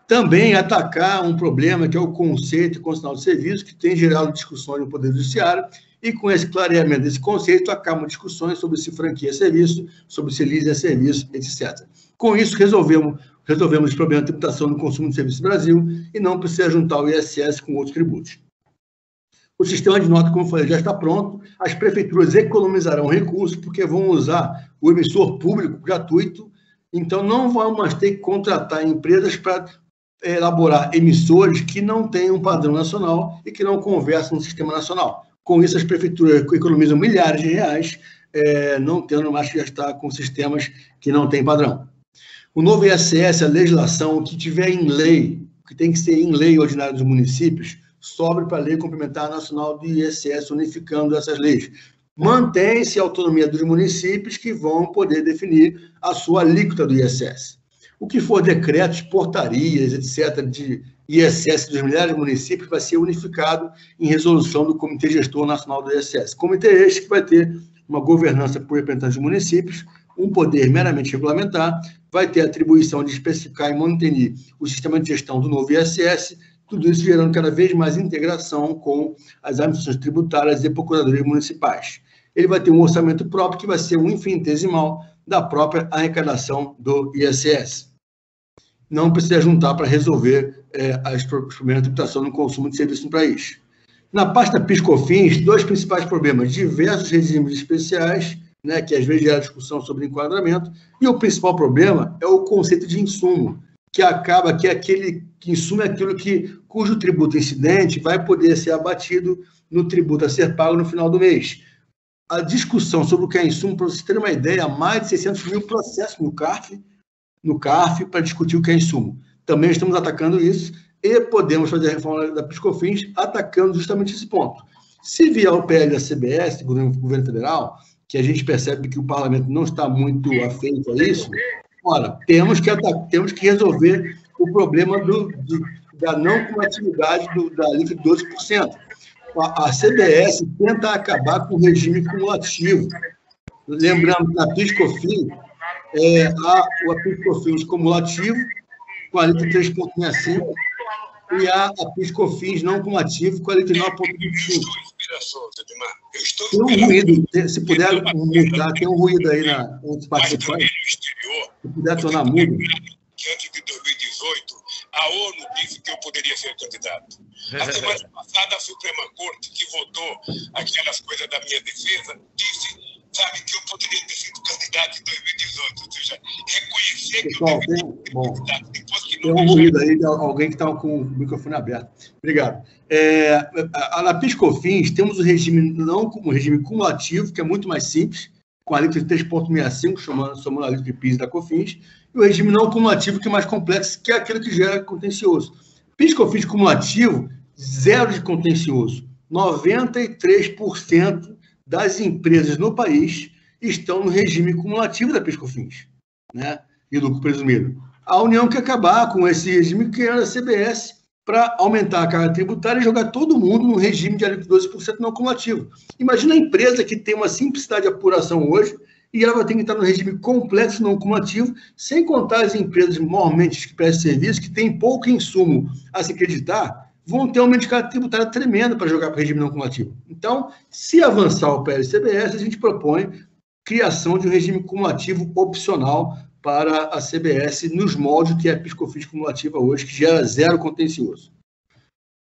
B: Também atacar um problema que é o conceito constitucional de serviço, que tem gerado discussões no Poder Judiciário, e com esse clareamento desse conceito, acabam discussões sobre se franquia é serviço, sobre se leasing é serviço, etc. Com isso, resolvemos o problema de tributação no consumo de serviços no Brasil e não precisa juntar o ISS com outros tributos. O sistema de nota, como eu falei, já está pronto. As prefeituras economizarão recursos porque vão usar o emissor público gratuito, então não vão mais ter que contratar empresas para elaborar emissores que não têm um padrão nacional e que não conversam no sistema nacional. Com isso, as prefeituras economizam milhares de reais, não tendo mais que gastar com sistemas que não têm padrão. O novo ISS, a legislação que tiver em lei, que tem que ser em lei ordinária dos municípios, sobe para a lei complementar nacional do ISS, unificando essas leis. Mantém-se a autonomia dos municípios que vão poder definir a sua alíquota do ISS. O que for decretos, portarias, etc., de ISS dos milhares de municípios vai ser unificado em resolução do Comitê Gestor Nacional do ISS. Comitê este que vai ter uma governança por representantes de municípios, um poder meramente regulamentar, vai ter a atribuição de especificar e manter o sistema de gestão do novo ISS, tudo isso gerando cada vez mais integração com as administrações tributárias e procuradorias municipais. Ele vai ter um orçamento próprio que vai ser um infinitesimal da própria arrecadação do ISS. Não precisa juntar para resolver os problemas de tributação no consumo de serviços no país. Na pasta PIS/COFINS, dois principais problemas: diversos regimes especiais, né, que às vezes gera discussão sobre enquadramento, e o principal problema é o conceito de insumo, que acaba que insumo é aquilo cujo tributo incidente vai poder ser abatido no tributo a ser pago no final do mês. A discussão sobre o que é insumo, para vocês terem uma ideia, mais de 600 mil processos no CARF para discutir o que é insumo. Também estamos atacando isso e podemos fazer a reforma da PIS/COFINS atacando justamente esse ponto. Se vier o PL da CBS, do governo federal, que a gente percebe que o parlamento não está muito afeito a isso, ora, temos que resolver o problema da não cumulatividade da alíquota de 12%. A CBS tenta acabar com o regime cumulativo. Lembrando que a PIS/COFINS a PIS/COFINS cumulativo com a alíquota 3,65 e a PIS/COFINS não cumulativo com a alíquota 9,25. Tem um ruído, se puder mutar, tem um ruído aí entre participantes. Se puder tornar mudo.
C: Que antes de 2018, a ONU disse que eu poderia ser candidato. A semana passada, a Suprema Corte, que votou aquelas coisas da minha defesa, disse, sabe, que eu poderia ter sido candidato em 2018. Ou seja, reconhecer
B: pessoal,
C: que eu deveria ser candidato depois que
B: não... Tem um ruído aí de alguém que está com o microfone aberto. Obrigado. Na PIS/COFINS, temos o regime cumulativo, que é muito mais simples, com a alíquota de 3,65, somando a alíquota de PIS da COFINS, e o regime não cumulativo, que é mais complexo, que é aquele que gera contencioso. PIS/COFINS cumulativo, zero de contencioso. 93% das empresas no país estão no regime cumulativo da PIS/COFINS, né? E lucro presumido. A União quer acabar com esse regime que era a CBS para aumentar a carga tributária e jogar todo mundo no regime de alíquota de 12% não cumulativo. Imagina a empresa que tem uma simplicidade de apuração hoje e ela vai ter que estar no regime complexo não cumulativo, sem contar as empresas normalmente que prestam serviço, que têm pouco insumo a se acreditar, vão ter uma indicada tributária tremenda para jogar para o regime não cumulativo. Então, se avançar o PL-CBS, a gente propõe criação de um regime cumulativo opcional para a CBS nos moldes que é a PIS/COFINS cumulativa hoje, que gera zero contencioso.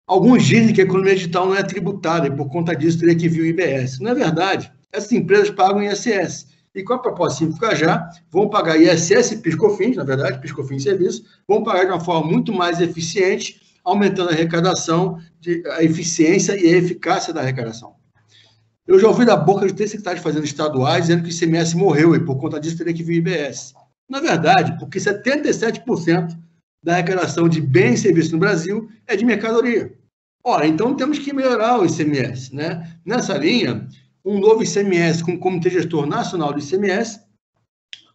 B: Alguns dizem que a economia digital não é tributária e, por conta disso, teria que vir o IBS. Não é verdade. Essas empresas pagam ISS. E com a proposta Simplificar Já, vão pagar ISS e PIS/COFINS, na verdade, PIS/COFINS e serviço, vão pagar de uma forma muito mais eficiente, aumentando a arrecadação, a eficiência e a eficácia da arrecadação. Eu já ouvi da boca de 3 secretários fazendo estaduais dizendo que o ICMS morreu e, por conta disso, teria que vir o IBS. Na verdade, porque 77% da arrecadação de bens e serviços no Brasil é de mercadoria. Ora, então temos que melhorar o ICMS, né? Nessa linha, um novo ICMS com o Comitê Gestor Nacional do ICMS,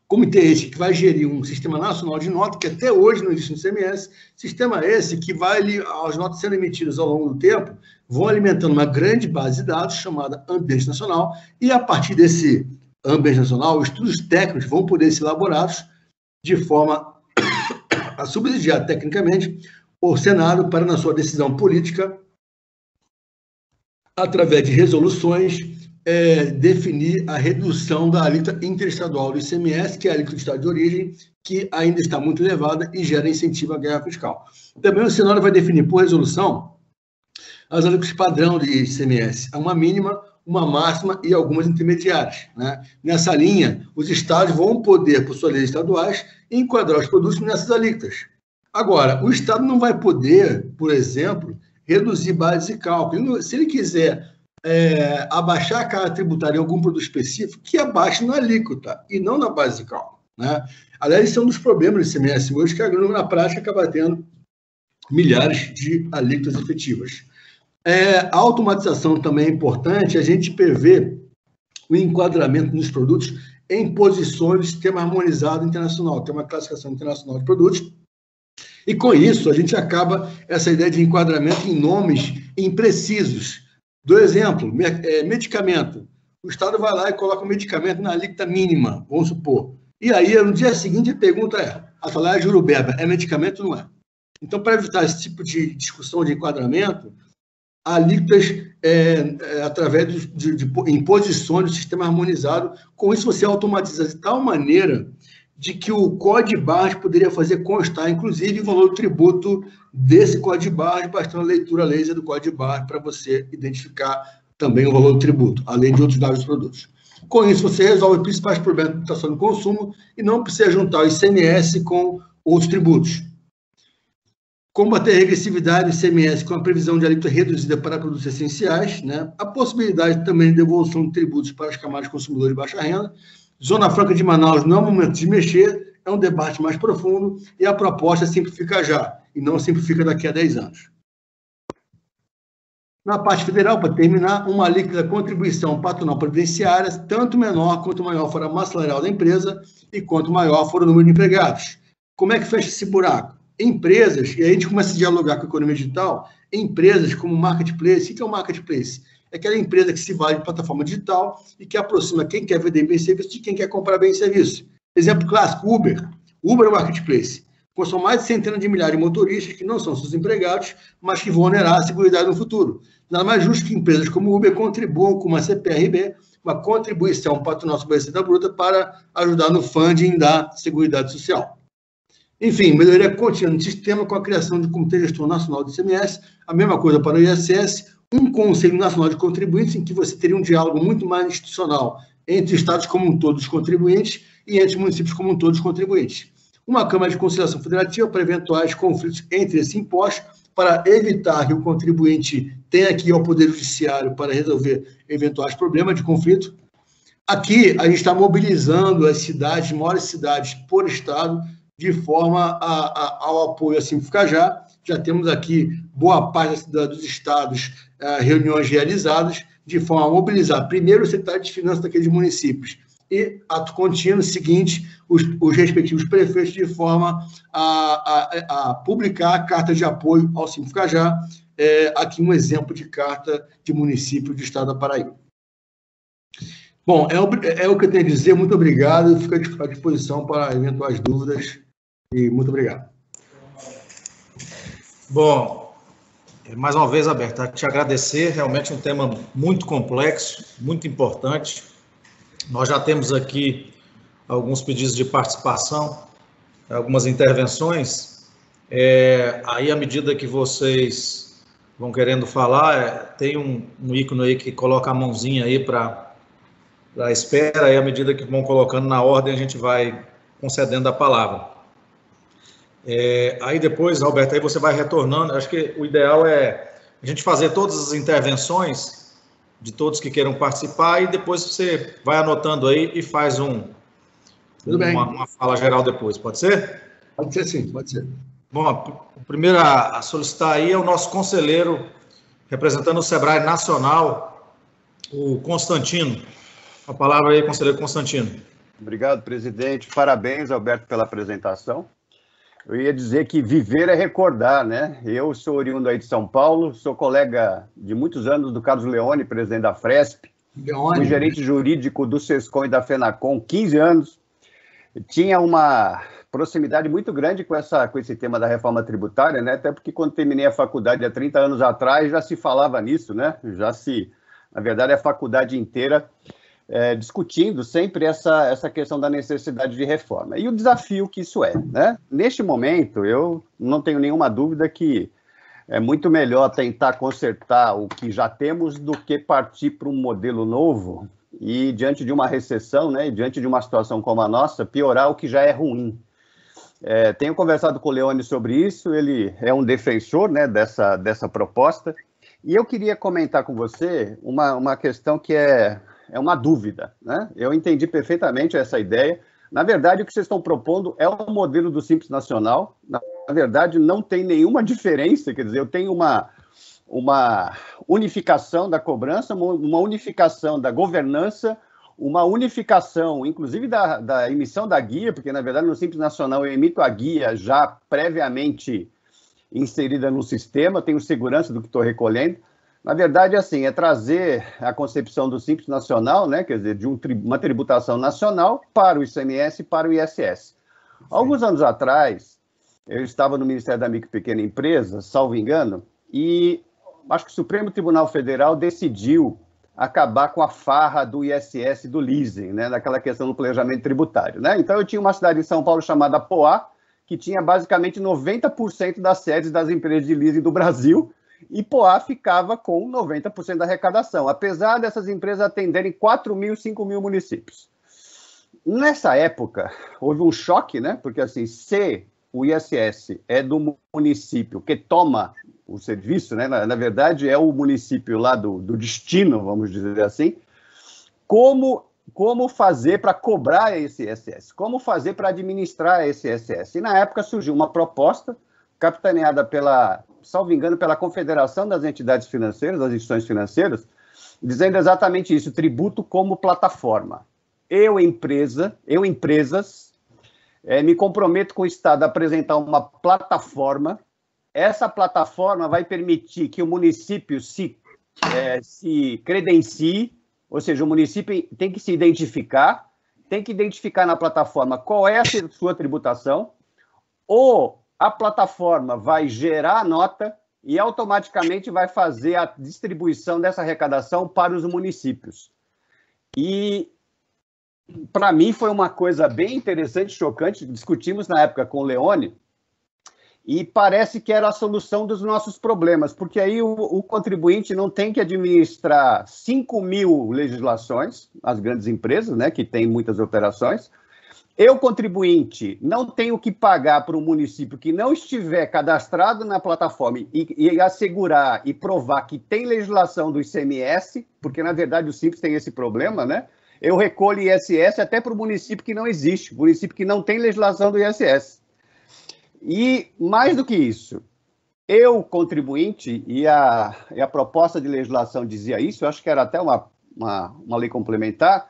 B: comitê esse que vai gerir um sistema nacional de nota, que até hoje não existe no ICMS, sistema esse que vai, as notas sendo emitidas ao longo do tempo, vão alimentando uma grande base de dados chamada Ambiente Nacional, e a partir desse Ambiente Nacional, estudos técnicos vão poder ser elaborados de forma a subsidiar tecnicamente o Senado para, na sua decisão política, através de resoluções, definir a redução da alíquota interestadual do ICMS, que é a alíquota do estado de origem, que ainda está muito elevada e gera incentivo à guerra fiscal. Também o Senado vai definir, por resolução, as alíquotas padrão de ICMS, uma mínima, uma máxima e algumas intermediárias, né? Nessa linha, os estados vão poder, por suas leis estaduais, enquadrar os produtos nessas alíquotas. Agora, o estado não vai poder, por exemplo, reduzir base de cálculo. Se ele quiser abaixar a carga tributária em algum produto específico, que abaixe na alíquota e não na base de cálculo, né? Aliás, esse é um dos problemas do ICMS hoje, que a agrônomo, na prática, acaba tendo milhares de alíquotas efetivas. A automatização também é importante, a gente prevê o enquadramento nos produtos em posições do sistema harmonizado internacional, que é uma classificação internacional de produtos, e com isso a gente acaba essa ideia de enquadramento em nomes imprecisos. Do exemplo, medicamento. O Estado vai lá e coloca o medicamento na alíquota mínima, vamos supor. E aí, no dia seguinte, a pergunta a salário Jurubeba, é medicamento ou não é? Então, para evitar esse tipo de discussão de enquadramento, alíquotas através de imposições do sistema harmonizado. Com isso, você automatiza de tal maneira de que o código de barras poderia fazer constar, inclusive, o valor do tributo desse código de barras, bastando a leitura laser do código de barras para você identificar também o valor do tributo, além de outros dados dos produtos. Com isso, você resolve os principais problemas de tributação do consumo e não precisa juntar o ICMS com outros tributos. Combater a regressividade do ICMS com a previsão de alíquota reduzida para produtos essenciais, né? A possibilidade também de devolução de tributos para as camadas de consumidores de baixa renda. Zona Franca de Manaus não é o momento de mexer, é um debate mais profundo e a proposta simplifica já, e não simplifica daqui a 10 anos. Na parte federal, para terminar, uma alíquota da contribuição patronal previdenciária, tanto menor quanto maior for a massa salarial da empresa e quanto maior for o número de empregados. Como é que fecha esse buraco? Empresas, e aí a gente começa a dialogar com a economia digital, empresas como Marketplace. O que é o Marketplace? É aquela empresa que se vale de plataforma digital e que aproxima quem quer vender bem e serviço de quem quer comprar bem e serviço. Exemplo clássico, Uber. Uber é o Marketplace. São mais de centenas de milhares de motoristas que não são seus empregados, mas que vão onerar a seguridade no futuro. Nada mais justo que empresas como Uber contribuam com uma CPRB, uma contribuição patronal sobre a receita bruta, para ajudar no funding da Seguridade Social. Enfim, melhoria contínua no sistema com a criação de um Comitê Gestor Nacional do ICMS, a mesma coisa para o ISS, um Conselho Nacional de Contribuintes, em que você teria um diálogo muito mais institucional entre estados como um todo, os contribuintes, e entre municípios como um todo, os contribuintes. Uma Câmara de Conciliação Federativa para eventuais conflitos entre esses impostos, para evitar que o contribuinte tenha que ir ao Poder Judiciário para resolver eventuais problemas de conflito. Aqui, a gente está mobilizando as cidades, maiores cidades por estado, de forma ao apoio a Simplificar Já. Já temos aqui boa parte dos estados, reuniões realizadas, de forma a mobilizar primeiro o secretário de Finanças daqueles municípios e, ato contínuo, seguinte, os respectivos prefeitos, de forma a publicar a carta de apoio ao Simplificar Já. Aqui um exemplo de carta de município do estado da Paraíba. Bom, é o que eu tenho a dizer. Muito obrigado. Fico à disposição para eventuais dúvidas. E muito obrigado.
A: Bom, Mais uma vez, Alberto, te agradecer, realmente um tema muito complexo, muito importante. Nós já temos aqui alguns pedidos de participação, algumas intervenções. Aí, à medida que vocês vão querendo falar, tem um ícone aí que coloca a mãozinha aí para a espera, aí à medida que vão colocando na ordem, a gente vai concedendo a palavra. Aí depois, Alberto, aí você vai retornando. Acho que o ideal é a gente fazer todas as intervenções de todos que queiram participar e depois você vai anotando aí e faz uma fala geral depois. Pode ser?
B: Pode ser, sim, pode ser.
A: Bom, o primeiro a solicitar aí é o nosso conselheiro, representando o Sebrae Nacional, o Constantino. A palavra aí, conselheiro Constantino.
D: Obrigado, presidente. Parabéns, Alberto, pela apresentação. Eu ia dizer que viver é recordar, né? Eu sou oriundo aí de São Paulo, sou colega de muitos anos do Carlos Leone, presidente da Fresp, fui gerente jurídico do Sescom e da Fenacom, 15 anos. Tinha uma proximidade muito grande com esse tema da reforma tributária, né? Até porque quando terminei a faculdade há 30 anos atrás já se falava nisso, né? Na verdade, a faculdade inteira discutindo sempre essa questão da necessidade de reforma. E o desafio que isso é, né? Neste momento, eu não tenho nenhuma dúvida que é muito melhor tentar consertar o que já temos do que partir para um modelo novo e, diante de uma recessão, né, e diante de uma situação como a nossa, piorar o que já é ruim. Tenho conversado com o Leone sobre isso, ele é um defensor, né, dessa proposta, e eu queria comentar com você uma questão que é uma dúvida, né? Eu entendi perfeitamente essa ideia. Na verdade, o que vocês estão propondo é o modelo do Simples Nacional. Na verdade, não tem nenhuma diferença, quer dizer, eu tenho uma unificação da cobrança, uma unificação da governança, uma unificação, inclusive, da emissão da guia, porque, na verdade, no Simples Nacional eu emito a guia já previamente inserida no sistema, tenho segurança do que estou recolhendo. Na verdade, assim, é trazer a concepção do Simples Nacional, né, quer dizer, de uma tributação nacional para o ICMS e para o ISS. Alguns anos atrás, eu estava no Ministério da Micro e Pequena Empresa, salvo engano, e acho que o Supremo Tribunal Federal decidiu acabar com a farra do ISS e do leasing, né, daquela questão do planejamento tributário, né? Então, eu tinha uma cidade em São Paulo chamada Poá, que tinha basicamente 90% das sedes das empresas de leasing do Brasil, e Poá ficava com 90% da arrecadação, apesar dessas empresas atenderem 4 mil, 5 mil municípios. Nessa época, houve um choque, né? Porque, assim, se o ISS é do município que toma o serviço, né? Na verdade, é o município lá do destino, vamos dizer assim, como fazer para cobrar esse ISS? Como fazer para administrar esse ISS? E, na época, surgiu uma proposta capitaneada salvo engano, pela Confederação das Entidades Financeiras, das Instituições Financeiras, dizendo exatamente isso, tributo como plataforma. Empresas, me comprometo com o Estado a apresentar uma plataforma. Essa plataforma vai permitir que o município se credencie, ou seja, o município tem que se identificar, tem que identificar na plataforma qual é a sua tributação, a plataforma vai gerar a nota e automaticamente vai fazer a distribuição dessa arrecadação para os municípios. E, para mim, foi uma coisa bem interessante, chocante. Discutimos na época com o Leone e parece que era a solução dos nossos problemas, porque aí o contribuinte não tem que administrar 5 mil legislações, as grandes empresas, né, que têm muitas operações. Eu, contribuinte, não tenho que pagar para um município que não estiver cadastrado na plataforma e assegurar e provar que tem legislação do ICMS, porque, na verdade, o Simples tem esse problema, né? Eu recolho ISS até para o município que não existe, município que não tem legislação do ISS. E, mais do que isso, eu, contribuinte, e a proposta de legislação dizia isso, eu acho que era até uma lei complementar.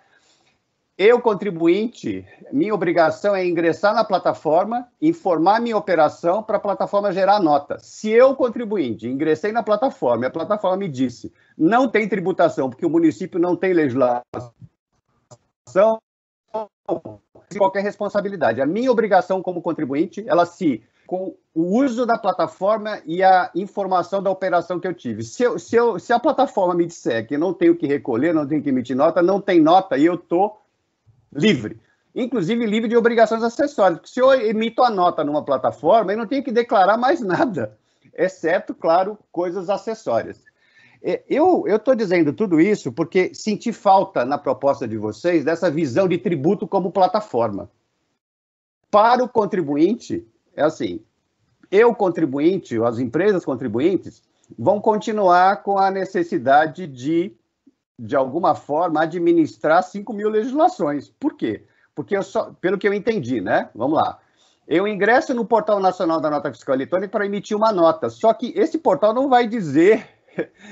D: Eu, contribuinte, minha obrigação é ingressar na plataforma, informar minha operação para a plataforma gerar nota. Se eu, contribuinte, ingressei na plataforma e a plataforma me disse não tem tributação porque o município não tem legislação, qualquer responsabilidade. A minha obrigação como contribuinte, ela se com o uso da plataforma e a informação da operação que eu tive. Se a plataforma me disser que não tenho que recolher, não tenho que emitir nota, não tem nota e eu estou livre. Inclusive livre de obrigações acessórias. Porque se eu emito a nota numa plataforma, eu não tenho que declarar mais nada, exceto, claro, coisas acessórias. Eu estou dizendo tudo isso porque senti falta na proposta de vocês dessa visão de tributo como plataforma. Para o contribuinte, é assim, eu contribuinte, ou as empresas contribuintes, vão continuar com a necessidade de alguma forma, administrar 5 mil legislações. Por quê? Porque pelo que eu entendi, né? Vamos lá. Eu ingresso no Portal Nacional da Nota Fiscal Eletrônica para emitir uma nota, só que esse portal não vai dizer,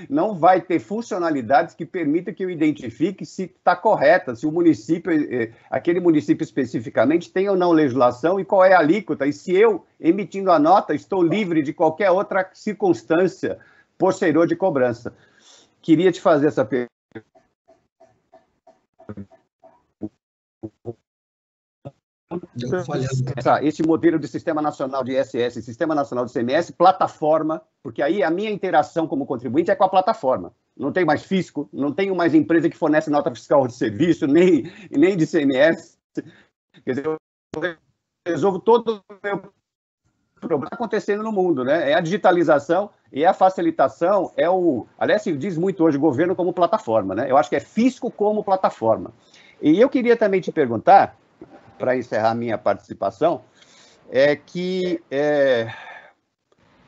D: não vai ter funcionalidades que permitam que eu identifique se está correta, se o município, aquele município especificamente, tem ou não legislação e qual é a alíquota, e se eu, emitindo a nota, estou livre de qualquer outra circunstância posterior de cobrança. Queria te fazer essa pergunta. Esse modelo de Sistema Nacional de ISS, Sistema Nacional de ICMS, plataforma, porque aí a minha interação como contribuinte é com a plataforma. Não tenho mais fisco, não tenho mais empresa que fornece nota fiscal de serviço, nem de ICMS. Quer dizer, eu resolvo todo o meu problema acontecendo no mundo, né? É a digitalização e a facilitação, aliás, se diz muito hoje governo como plataforma, né? Eu acho que é fisco como plataforma. E eu queria também te perguntar, para encerrar minha participação,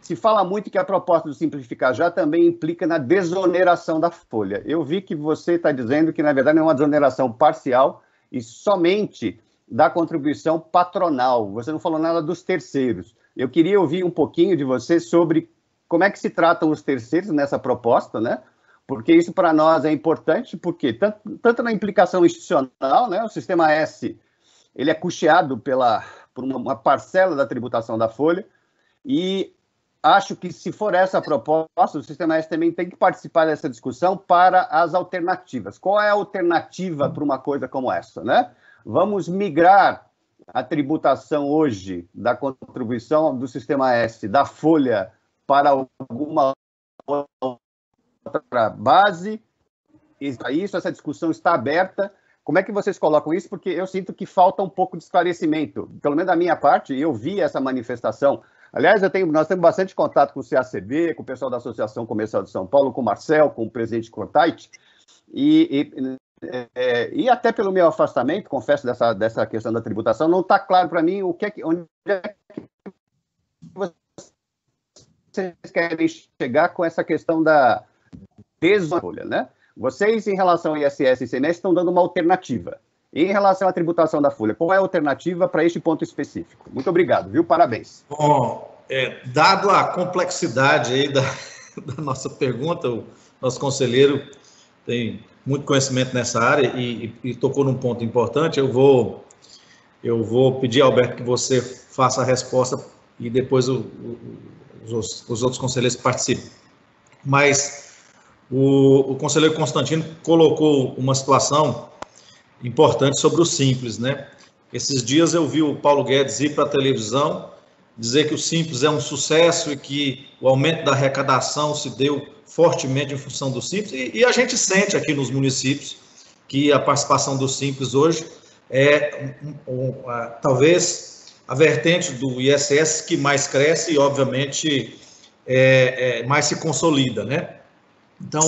D: se fala muito que a proposta do Simplificar Já também implica na desoneração da folha. Eu vi que você está dizendo que, na verdade, é uma desoneração parcial e somente da contribuição patronal. Você não falou nada dos terceiros. Eu queria ouvir um pouquinho de você sobre como é que se tratam os terceiros nessa proposta, né? Porque isso para nós é importante, porque tanto na implicação institucional, né, o Sistema S, ele é custeado por uma parcela da tributação da folha, e acho que, se for essa a proposta, o Sistema S também tem que participar dessa discussão para as alternativas. Qual é a alternativa para uma coisa como essa, né? Vamos migrar a tributação hoje da contribuição do Sistema S, da folha, para alguma outra base? Essa discussão está aberta. Como é que vocês colocam isso? Porque eu sinto que falta um pouco de esclarecimento. Pelo menos da minha parte, eu vi essa manifestação. Aliás, nós temos bastante contato com o CACB, com o pessoal da Associação Comercial de São Paulo, com o Marcel, com o presidente Cortait, e até pelo meu afastamento, confesso, dessa questão da tributação, não está claro para mim onde é que vocês querem chegar com essa questão da desoneração, né? Vocês, em relação ao ISS e ICMS, estão dando uma alternativa. Em relação à tributação da folha, qual é a alternativa para este ponto específico? Muito obrigado, viu? Parabéns.
A: Bom, dado a complexidade aí da nossa pergunta, o nosso conselheiro tem muito conhecimento nessa área e tocou num ponto importante. Eu vou pedir, Alberto, que você faça a resposta e depois os outros conselheiros participem. Mas o conselheiro Constantino colocou uma situação importante sobre o Simples, né? Esses dias eu vi o Paulo Guedes ir para a televisão dizer que o Simples é um sucesso e que o aumento da arrecadação se deu fortemente em função do Simples, e a gente sente aqui nos municípios que a participação do Simples hoje é talvez a vertente do ISS que mais cresce e, obviamente, mais se consolida, né? Então,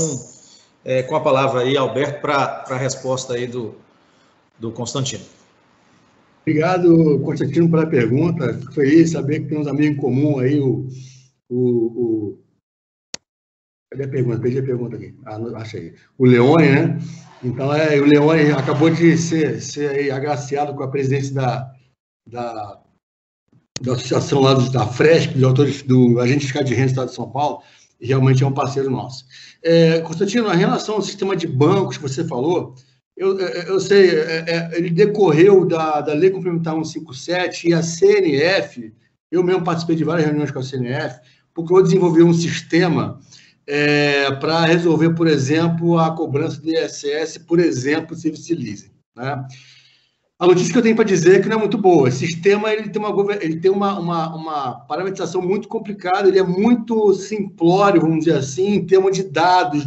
A: com a palavra aí, Alberto, para a resposta aí do Constantino.
B: Obrigado, Constantino, pela pergunta. Fico feliz de saber que temos um amigo em comum aí, Cadê a pergunta? Perdi a pergunta aqui. Achei. O Leone, né? Então, o Leone acabou de ser aí agraciado com a presidência da associação lá da FRESP, do Agente Fiscal de Renda do Estado de São Paulo, e realmente é um parceiro nosso. Constantino, em relação ao sistema de bancos que você falou, eu sei, ele decorreu da Lei Complementar 157 e a CNF, eu mesmo participei de várias reuniões com a CNF, procurou desenvolver um sistema para resolver, por exemplo, a cobrança do ISS, por exemplo, Service Leasing, né? A notícia que eu tenho para dizer é que não é muito boa. Esse sistema ele tem uma parametrização muito complicada, ele é muito simplório, vamos dizer assim, em termos de dados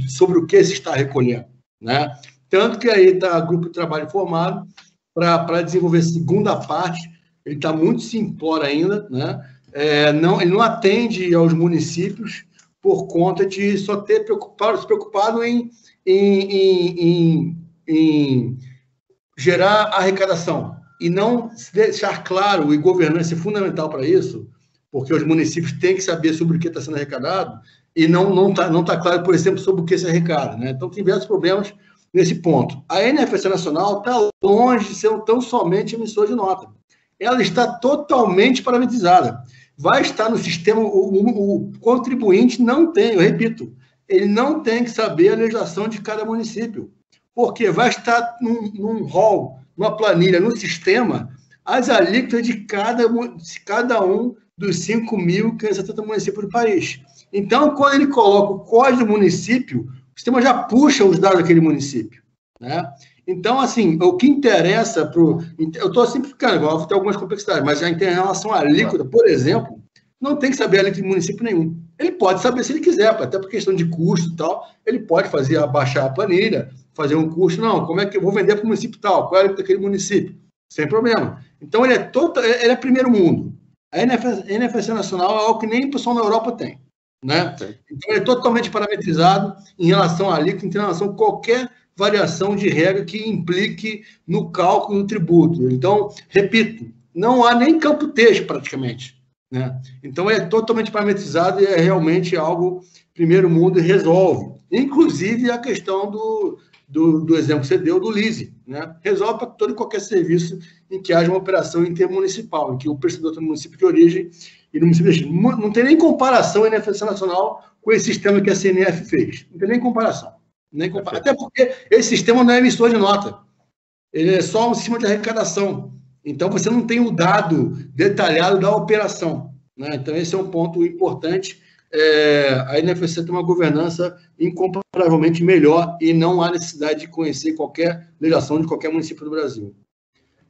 B: sobre o que se está recolhendo, né? Tanto que aí está grupo de trabalho formado para desenvolver a segunda parte, ele está muito simplório ainda, né? Ele não atende aos municípios por conta de só ter se preocupado em gerar arrecadação e não deixar claro, e governança é fundamental para isso, porque os municípios têm que saber sobre o que está sendo arrecadado e não tá claro, por exemplo, sobre o que se arrecada, né? Então, tem diversos problemas nesse ponto. A NFSA Nacional está longe de ser tão somente emissor de nota. Ela está totalmente parametrizada. Vai estar no sistema, o contribuinte não tem, eu repito, ele não tem que saber a legislação de cada município, porque vai estar num rol, numa planilha, no sistema, as alíquotas de cada um dos 5.570 municípios do país. Então, quando ele coloca o código do município, o sistema já puxa os dados daquele município, né? Então, assim, o que interessa eu estou simplificando, igual tem algumas complexidades, mas já em relação à alíquota, por exemplo, não tem que saber a alíquota de município nenhum. Ele pode saber se ele quiser, até por questão de custo e tal, ele pode abaixar a planilha, fazer um custo, não, como é que eu vou vender para o município tal, qual é a alíquota daquele município? Sem problema. Então, ele é primeiro mundo. A NFSA Nacional é algo que nem o pessoal na Europa tem, né? Então, ele é totalmente parametrizado em relação à alíquota, em relação a qualquer variação de regra que implique no cálculo do tributo. Então, repito, não há nem campo texto praticamente, né? Então, é totalmente parametrizado e é realmente algo primeiro mundo e resolve. Inclusive a questão do exemplo que você deu do LISE, né? Resolve para todo e qualquer serviço em que haja uma operação intermunicipal, em que o prestador está no município de origem e no município de destino. Não tem nem comparação a NFSA Nacional com esse sistema que a CNF fez. Não tem nem comparação. Até porque esse sistema não é emissor de nota. Ele é só um sistema de arrecadação. Então, você não tem o dado detalhado da operação, né? Então, esse é um ponto importante. A NFSA tem uma governança incomparavelmente melhor e não há necessidade de conhecer qualquer legislação de qualquer município do Brasil.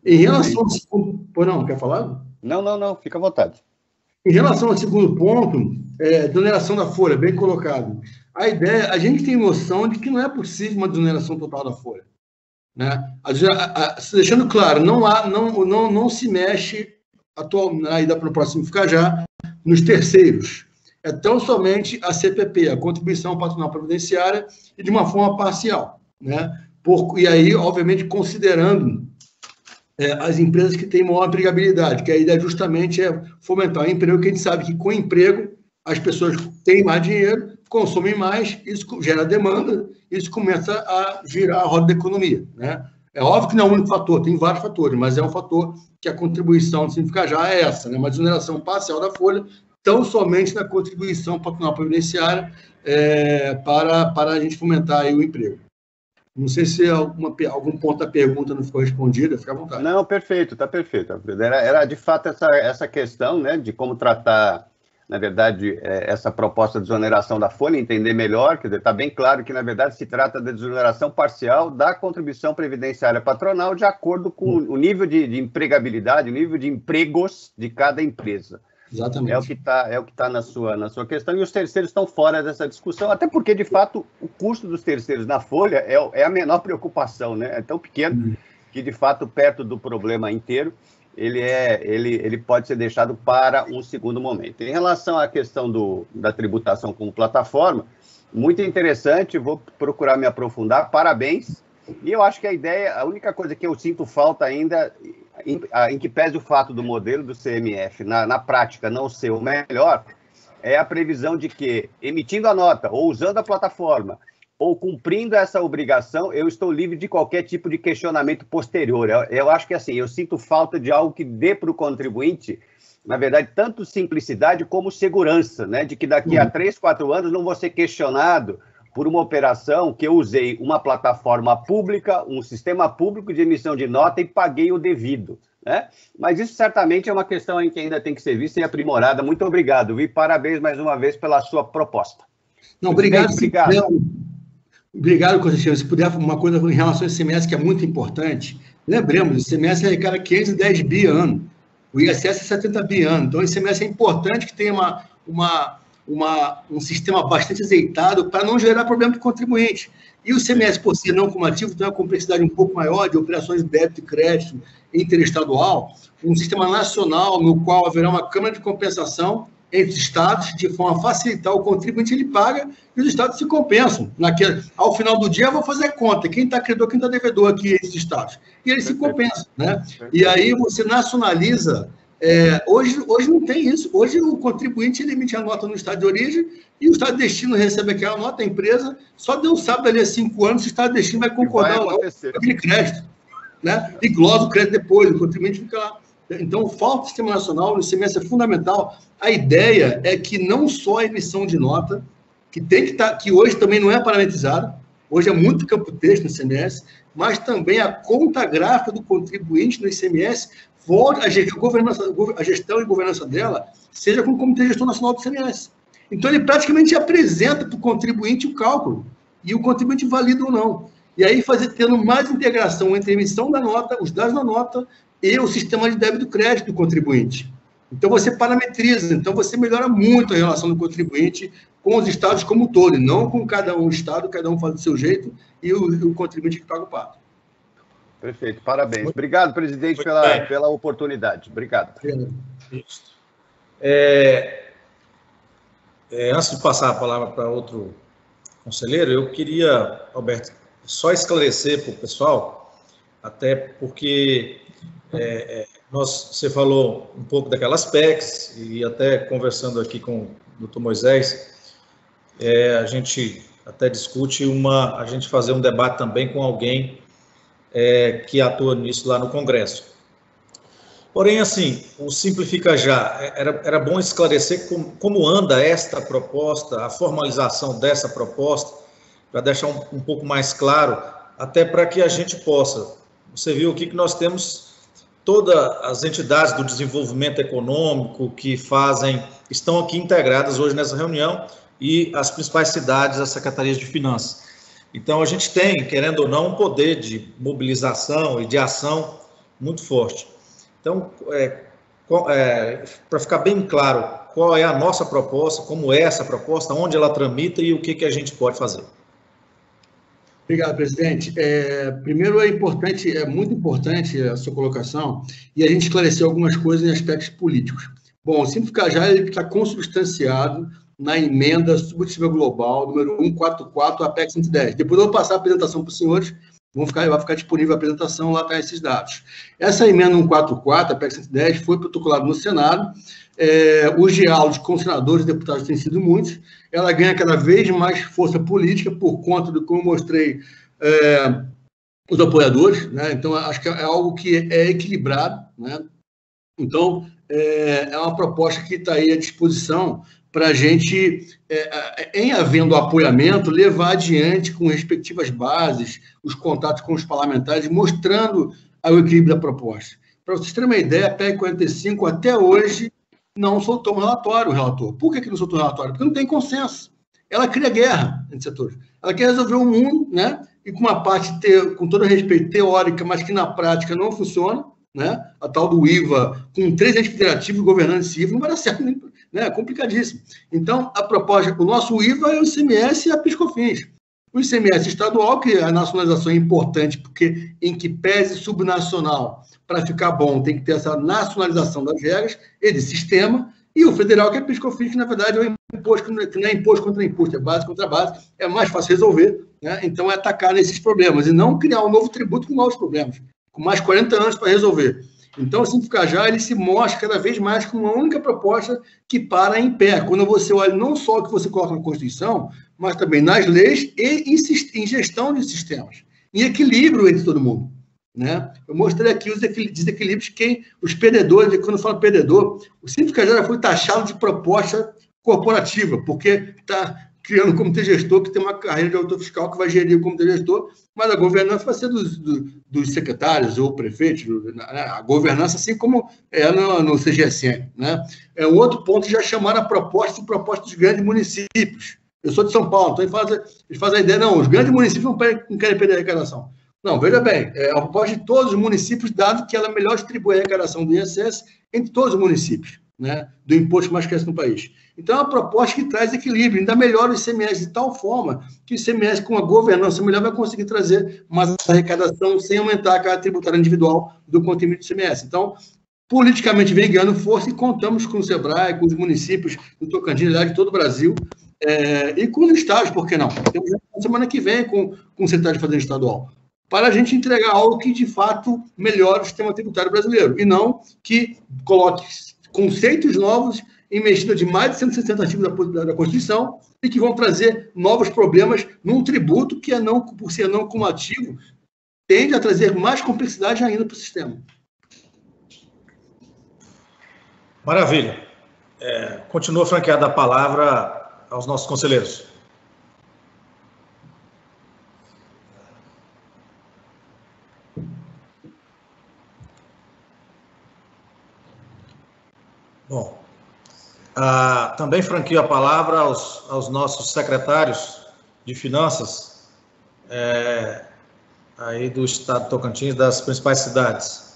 B: Em relação ao segundo... Pois não, quer falar?
D: Não, fica à vontade.
B: Em relação ao segundo ponto, desoneração da folha, bem colocado. A gente tem noção de que não é possível uma desoneração total da folha, né? Deixando claro, não se mexe ainda para o próximo ficar já nos terceiros. É tão somente a CPP, a contribuição patronal previdenciária, e de uma forma parcial, né? E aí, obviamente, considerando as empresas que têm maior empregabilidade, que a ideia justamente é fomentar o emprego, que a gente sabe que com emprego as pessoas têm mais dinheiro, consomem mais, isso gera demanda, isso começa a girar a roda da economia, né? É óbvio que não é o único fator, tem vários fatores, mas é um fator que a contribuição do Simplificar já é essa, né? Uma desoneração parcial da folha, tão somente na contribuição patronal previdenciária para a gente fomentar aí o emprego. Não sei se algum ponto da pergunta não ficou respondida, fica à vontade.
D: Não, perfeito, está perfeito. Era de fato essa questão, né, de como tratar, na verdade, essa proposta de desoneração da folha, entender melhor, quer dizer, está bem claro que, na verdade, se trata de desoneração parcial da contribuição previdenciária patronal de acordo com o nível de empregabilidade, o nível de empregos de cada empresa.
B: Exatamente.
D: É o que tá na sua questão, e os terceiros estão fora dessa discussão, até porque, de fato, o custo dos terceiros na folha é a menor preocupação, né? É tão pequeno que, de fato, perto do problema inteiro, ele pode ser deixado para um segundo momento. Em relação à questão da tributação como plataforma, muito interessante, vou procurar me aprofundar, parabéns, e eu acho que a única coisa que eu sinto falta ainda, em que pese o fato do modelo do CMF, na prática, não ser o melhor, é a previsão de que, emitindo a nota, ou usando a plataforma, ou cumprindo essa obrigação, eu estou livre de qualquer tipo de questionamento posterior. Eu acho que, assim, eu sinto falta de algo que dê para o contribuinte, na verdade, tanto simplicidade como segurança, né? De que daqui a 3, 4 anos não vou ser questionado por uma operação que eu usei uma plataforma pública, um sistema público de emissão de nota e paguei o devido, né? Mas isso certamente é uma questão em que ainda tem que ser vista e aprimorada. Muito obrigado, e parabéns mais uma vez pela sua proposta.
B: Não, obrigado. Obrigado, Constantino. Se puder, uma coisa em relação ao ICMS que é muito importante, lembremos, o ICMS arrecada 510 bi ano, o ISS é 70 bi ano, então o ICMS é importante que tenha um sistema bastante azeitado para não gerar problema para o contribuinte. E o ICMS, por ser não cumulativo, tem uma complexidade um pouco maior de operações de débito e crédito interestadual, um sistema nacional no qual haverá uma câmara de compensação entre os estados, de forma a facilitar o contribuinte, ele paga e os estados se compensam. Ao final do dia, eu vou fazer a conta, quem está credor, quem está devedor aqui, esses estados. E eles se compensam, né? E aí você nacionaliza. Hoje não tem isso. Hoje o contribuinte ele emite a nota no estado de origem e o estado de destino recebe aquela nota, a empresa, só Deus sabe dali a 5 anos se o estado de destino vai concordar ou não com aquele crédito, né? E glosa o crédito depois, o contribuinte fica lá. Então, falta o sistema nacional, o ICMS é fundamental. A ideia é que não só a emissão de nota, que tem que estar, que hoje também não é parametrizada, hoje é muito campo texto no ICMS, mas também a conta gráfica do contribuinte no ICMS, a gestão e governança dela, seja com o Comitê de Gestão Nacional do ICMS. Então, ele praticamente apresenta para o contribuinte o cálculo, e o contribuinte valida ou não. E aí, tendo mais integração entre a emissão da nota, os dados da nota, e o sistema de débito e crédito do contribuinte. Então, você parametriza, então você melhora muito a relação do contribuinte com os estados como um todo, e não com cada um estado, cada um faz do seu jeito, e o contribuinte que paga o pato.
D: Perfeito, parabéns. Obrigado, presidente, pela oportunidade. Obrigado.
A: Antes de passar a palavra para outro conselheiro, eu queria, Alberto, só esclarecer para o pessoal, até porque você falou um pouco daquelas PECs, e até conversando aqui com o Dr. Moisés, a gente até discute a gente fazer um debate também com alguém que atua nisso lá no Congresso. Porém, assim, o Simplifica Já, era bom esclarecer como anda esta proposta, a formalização dessa proposta, para deixar um pouco mais claro, até para que a gente possa. Você viu aqui que nós temos todas as entidades do desenvolvimento econômico que estão aqui integradas hoje nessa reunião, e as principais cidades, as secretarias de finanças. Então, a gente tem, querendo ou não, um poder de mobilização e de ação muito forte. Então, para ficar bem claro qual é a nossa proposta, como é essa proposta, onde ela tramita e o que a gente pode fazer.
B: Obrigado, presidente. Primeiro, é muito importante a sua colocação e a gente esclareceu algumas coisas em aspectos políticos. Bom, o Simplifica Já está consubstanciado na emenda substitutiva global, número 144, a PEC 110. Depois eu vou passar a apresentação para os senhores, vai ficar disponível a apresentação, lá estão esses dados. Essa emenda 144, a PEC 110, foi protocolada no Senado, os diálogos com senadores e deputados têm sido muitos, ela ganha cada vez mais força política por conta do, como eu mostrei, os apoiadores, né? Então, acho que é algo que é equilibrado, né? Então, é uma proposta que está aí à disposição para a gente, em havendo apoiamento, levar adiante com respectivas bases, os contatos com os parlamentares, mostrando o equilíbrio da proposta. Para vocês terem uma ideia, a PEC 45 até hoje não soltou um relatório, o relator. Por que não soltou um relatório? Porque não tem consenso. Ela cria guerra entre setores. Ela quer resolver o mundo, né? E com uma parte, com todo respeito, teórica, mas que na prática não funciona, né? A tal do IVA, com 3 entes federativos governando esse IVA, não vai dar certo, né? É complicadíssimo. Então, a proposta, o nosso IVA é o ICMS e a PIS/COFINS. O ICMS estadual, que a nacionalização é importante, porque em que pese subnacional, para ficar bom, tem que ter essa nacionalização das regras e de sistema, e o federal, que é PIS/COFINS, que na verdade é um imposto que não é imposto contra imposto, é base contra base, é mais fácil resolver, né? Então é atacar nesses problemas e não criar um novo tributo com novos problemas, com mais 40 anos para resolver. Então, o Simplifica Já, ele se mostra cada vez mais com uma única proposta que para em pé, quando você olha não só o que você coloca na Constituição, mas também nas leis e em gestão de sistemas, em equilíbrio entre todo mundo, né? Eu mostrei aqui os desequilíbrios, os perdedores, quando eu falo perdedor, o Simplifica Já foi taxado de proposta corporativa, porque está criando um comitê gestor que tem uma carreira de auditor fiscal que vai gerir o comitê gestor, mas a governança vai ser dos secretários ou prefeitos, a governança, assim como é no CGSM, né? Um outro ponto, já chamaram a proposta dos grandes municípios, Eu sou de São Paulo, então eles fazem a ideia, não, os grandes municípios não querem perder a arrecadação. Não, veja bem, é a proposta de todos os municípios, dado que ela melhor distribui a arrecadação do ISS entre todos os municípios, né, do imposto que mais cresce no país. Então, é uma proposta que traz equilíbrio, ainda melhora o ICMS de tal forma que o ICMS, com uma governança melhor, vai conseguir trazer mais arrecadação sem aumentar a carga tributária individual do contribuinte do ICMS. Então, politicamente vem ganhando força e contamos com o SEBRAE, com os municípios do Tocantins, de todo o Brasil, e com os estados, por que não? Temos na semana que vem com o secretário de Fazenda Estadual, para a gente entregar algo que, de fato, melhore o sistema tributário brasileiro, e não que coloque conceitos novos em mexida de mais de 160 artigos da Constituição e que vão trazer novos problemas num tributo que, por ser não cumulativo, tende a trazer mais complexidade ainda para o sistema.
A: Maravilha. Continua franqueada a palavra aos nossos conselheiros. Bom, também franqueio a palavra aos nossos secretários de Finanças aí do estado de Tocantins, das principais cidades.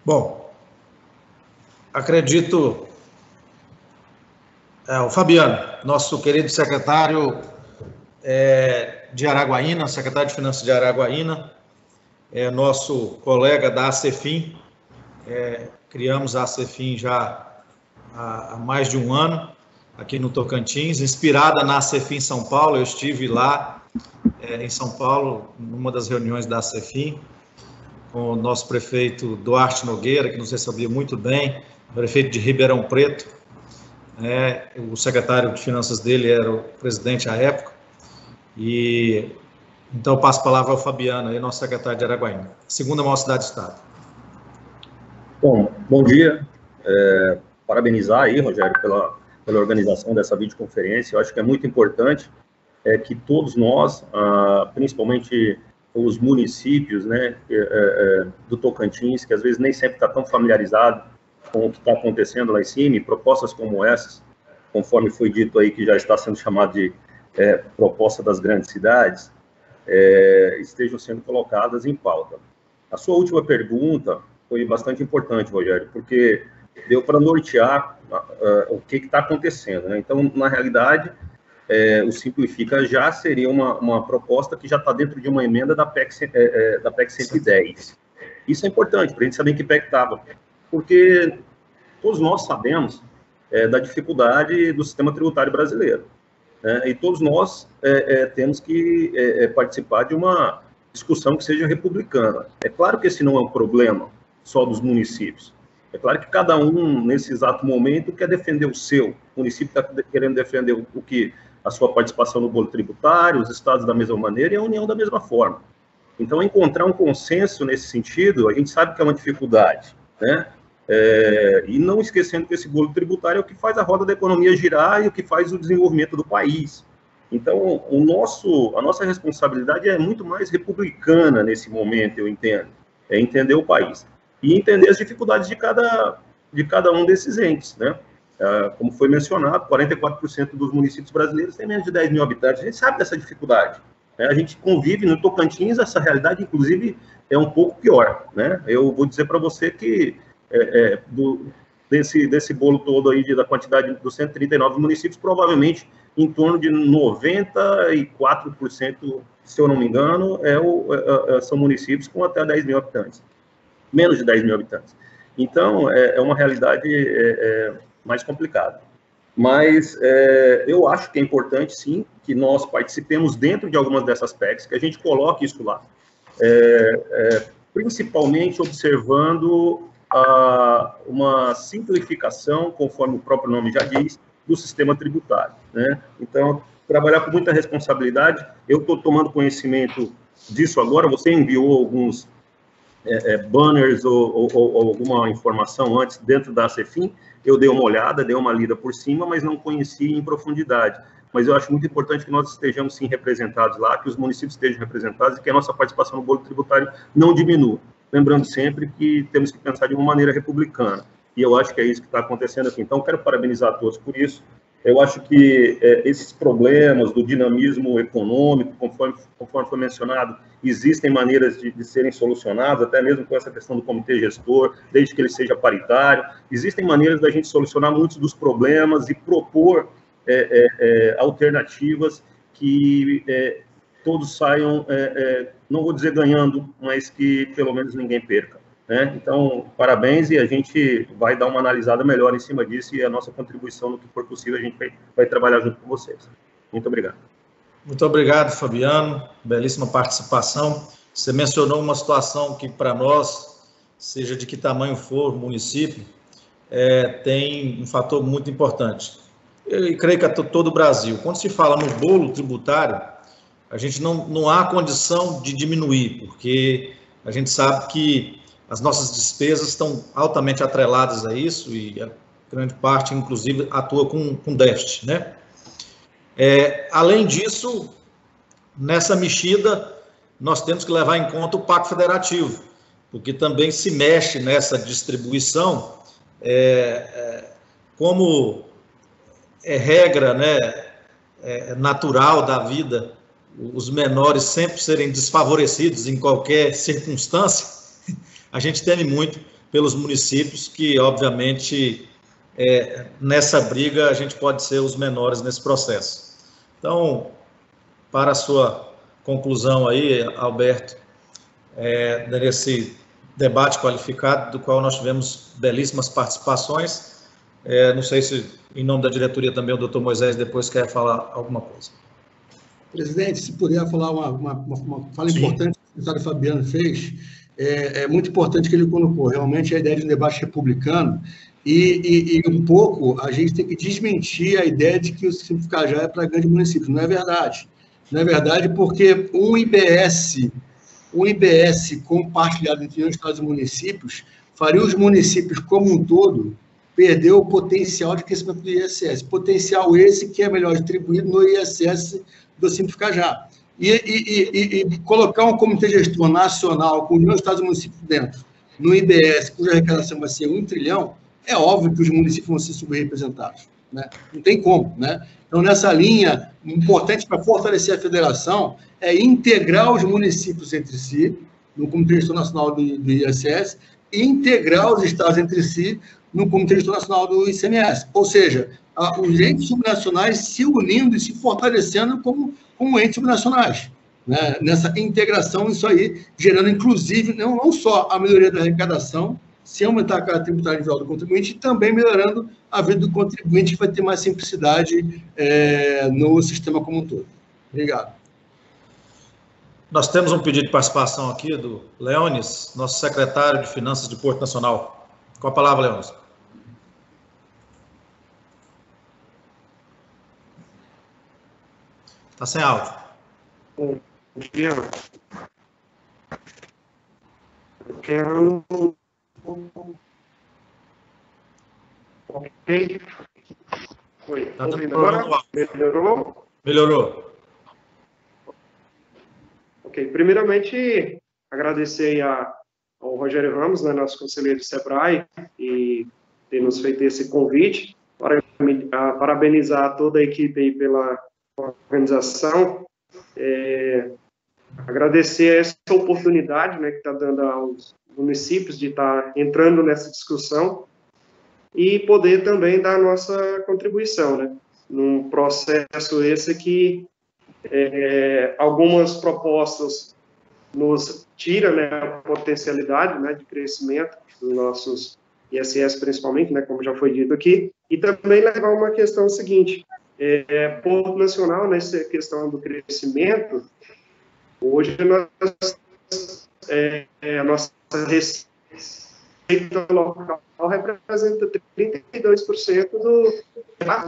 A: Bom, acredito... o Fabiano, nosso querido secretário de Araguaína, secretário de Finanças de Araguaína, nosso colega da ACEFIM, criamos a ACEFIM já há mais de um ano, aqui no Tocantins, inspirada na ACEFIM São Paulo. Eu estive lá em São Paulo, numa das reuniões da ACEFIM, com o nosso prefeito Duarte Nogueira, que nos recebeu muito bem, prefeito de Ribeirão Preto, o secretário de Finanças dele era o presidente à época, e então eu passo a palavra ao Fabiano, aí, nosso secretário de Araguaína, segunda maior cidade do estado.
E: Bom dia, parabenizar aí, Rogério, pela organização dessa videoconferência. Eu acho que é muito importante que todos nós, principalmente os municípios, né, do Tocantins, que às vezes nem sempre está tão familiarizado com o que está acontecendo lá em cima, e propostas como essas, conforme foi dito aí, que já está sendo chamado de proposta das grandes cidades, estejam sendo colocadas em pauta. A sua última pergunta foi bastante importante, Rogério, porque deu para nortear o que está acontecendo, né? Então, na realidade, o Simplifica já seria uma proposta que já está dentro de uma emenda da PEC 110. Isso é importante para a gente saber em que PEC estava, porque todos nós sabemos da dificuldade do sistema tributário brasileiro, né? E todos nós temos que participar de uma discussão que seja republicana. É claro que esse não é um problema só dos municípios. É claro que cada um, nesse exato momento, quer defender o seu. O município está querendo defender a sua participação no bolo tributário, os estados da mesma maneira e a União da mesma forma. Então, encontrar um consenso nesse sentido, a gente sabe que é uma dificuldade, né? E não esquecendo que esse bolo tributário é o que faz a roda da economia girar e o que faz o desenvolvimento do país. Então, a nossa responsabilidade é muito mais republicana nesse momento, eu entendo. É entender o país e entender as dificuldades de cada um desses entes, né? Como foi mencionado, 44% dos municípios brasileiros têm menos de 10 mil habitantes. A gente sabe dessa dificuldade, né? A gente convive no Tocantins, essa realidade, inclusive, é um pouco pior, né? Eu vou dizer para você que desse bolo todo aí, da quantidade dos 139 municípios, provavelmente em torno de 94%, se eu não me engano, são municípios com até 10 mil habitantes, menos de 10 mil habitantes. Então, é uma realidade mais complicada. Mas eu acho que é importante, sim, que nós participemos dentro de algumas dessas PECs, que a gente coloque isso lá, principalmente observando uma simplificação, conforme o próprio nome já diz, do sistema tributário, né? Então, trabalhar com muita responsabilidade. Eu estou tomando conhecimento disso agora. Você enviou alguns banners ou alguma informação antes dentro da ACEFIM. Eu dei uma olhada, dei uma lida por cima, mas não conheci em profundidade. Mas eu acho muito importante que nós estejamos, sim, representados lá, que os municípios estejam representados e que a nossa participação no bolo tributário não diminua. Lembrando sempre que temos que pensar de uma maneira republicana. E eu acho que é isso que está acontecendo aqui. Então, quero parabenizar a todos por isso. Eu acho que esses problemas do dinamismo econômico, conforme foi mencionado, existem maneiras de serem solucionados, até mesmo com essa questão do comitê gestor, desde que ele seja paritário. Existem maneiras da gente solucionar muitos dos problemas e propor alternativas que todos saiam, não vou dizer ganhando, mas que pelo menos ninguém perca. Né? Então, parabéns, e a gente vai dar uma analisada melhor em cima disso, e a nossa contribuição, no que for possível, a gente vai trabalhar junto com vocês. Muito obrigado.
A: Muito obrigado, Fabiano. Belíssima participação. Você mencionou uma situação que, para nós, seja de que tamanho for o município, tem um fator muito importante. Eu creio que é todo o Brasil. Quando se fala no bolo tributário, a gente não há condição de diminuir, porque a gente sabe que as nossas despesas estão altamente atreladas a isso, e a grande parte, inclusive, atua com déficit, né? Além disso, nessa mexida, nós temos que levar em conta o Pacto Federativo, porque também se mexe nessa distribuição, como regra, né, natural da vida, os menores sempre serem desfavorecidos em qualquer circunstância. A gente teme muito pelos municípios que, obviamente, nessa briga a gente pode ser os menores nesse processo. Então, para a sua conclusão aí, Alberto, nesse debate qualificado, do qual nós tivemos belíssimas participações, não sei se, em nome da diretoria também, o doutor Moisés depois quer falar alguma coisa.
B: Presidente, se puder falar uma fala importante que o secretário Fabiano fez, é muito importante que ele colocou, realmente, a ideia de um debate republicano, e um pouco a gente tem que desmentir a ideia de que o Simples Cajá é para grandes municípios. Não é verdade. Não é verdade, porque um IBS compartilhado entre os estados e municípios faria os municípios como um todo perder o potencial de crescimento do ISS. Potencial esse que é melhor distribuído no ISS do Simples Cajá. E colocar um comitê gestor nacional com os estados e municípios dentro, no IBS, cuja arrecadação vai ser 1 trilhão, é óbvio que os municípios vão ser subrepresentados, né? Não tem como, né? Então, nessa linha, importante para fortalecer a federação é integrar os municípios entre si, no Comitê Gestor Nacional do ISS, e integrar os estados entre si no Comitê Gestor Nacional do ICMS. Ou seja, os entes subnacionais se unindo e se fortalecendo como entes subnacionais, né? Nessa integração, isso aí, gerando, inclusive, não só a melhoria da arrecadação, se aumentar a carga tributária individual do contribuinte, e também melhorando a vida do contribuinte, que vai ter mais simplicidade no sistema como um todo. Obrigado.
A: Nós temos um pedido de participação aqui do Leones, nosso secretário de Finanças de Porto Nacional. Com a palavra, Leones. Está sem áudio.
F: Bom dia. Eu quero... Ok. Oi.
A: Tá
F: ouvindo agora? Melhorou?
A: Melhorou.
F: Ok. Primeiramente, agradecer ao Rogério Ramos, né, nosso conselheiro do SEBRAE, e ter nos feito esse convite, para parabenizar toda a equipe aí pela organização, agradecer essa oportunidade, né, que está dando aos municípios de estar entrando nessa discussão e poder também dar a nossa contribuição, né, num processo esse que algumas propostas nos tira, né, a potencialidade, né, de crescimento dos nossos ISS, principalmente, né, como já foi dito aqui, e também levar uma questão seguinte: Porto Nacional, nessa questão do crescimento, hoje a nossa receita local representa 32%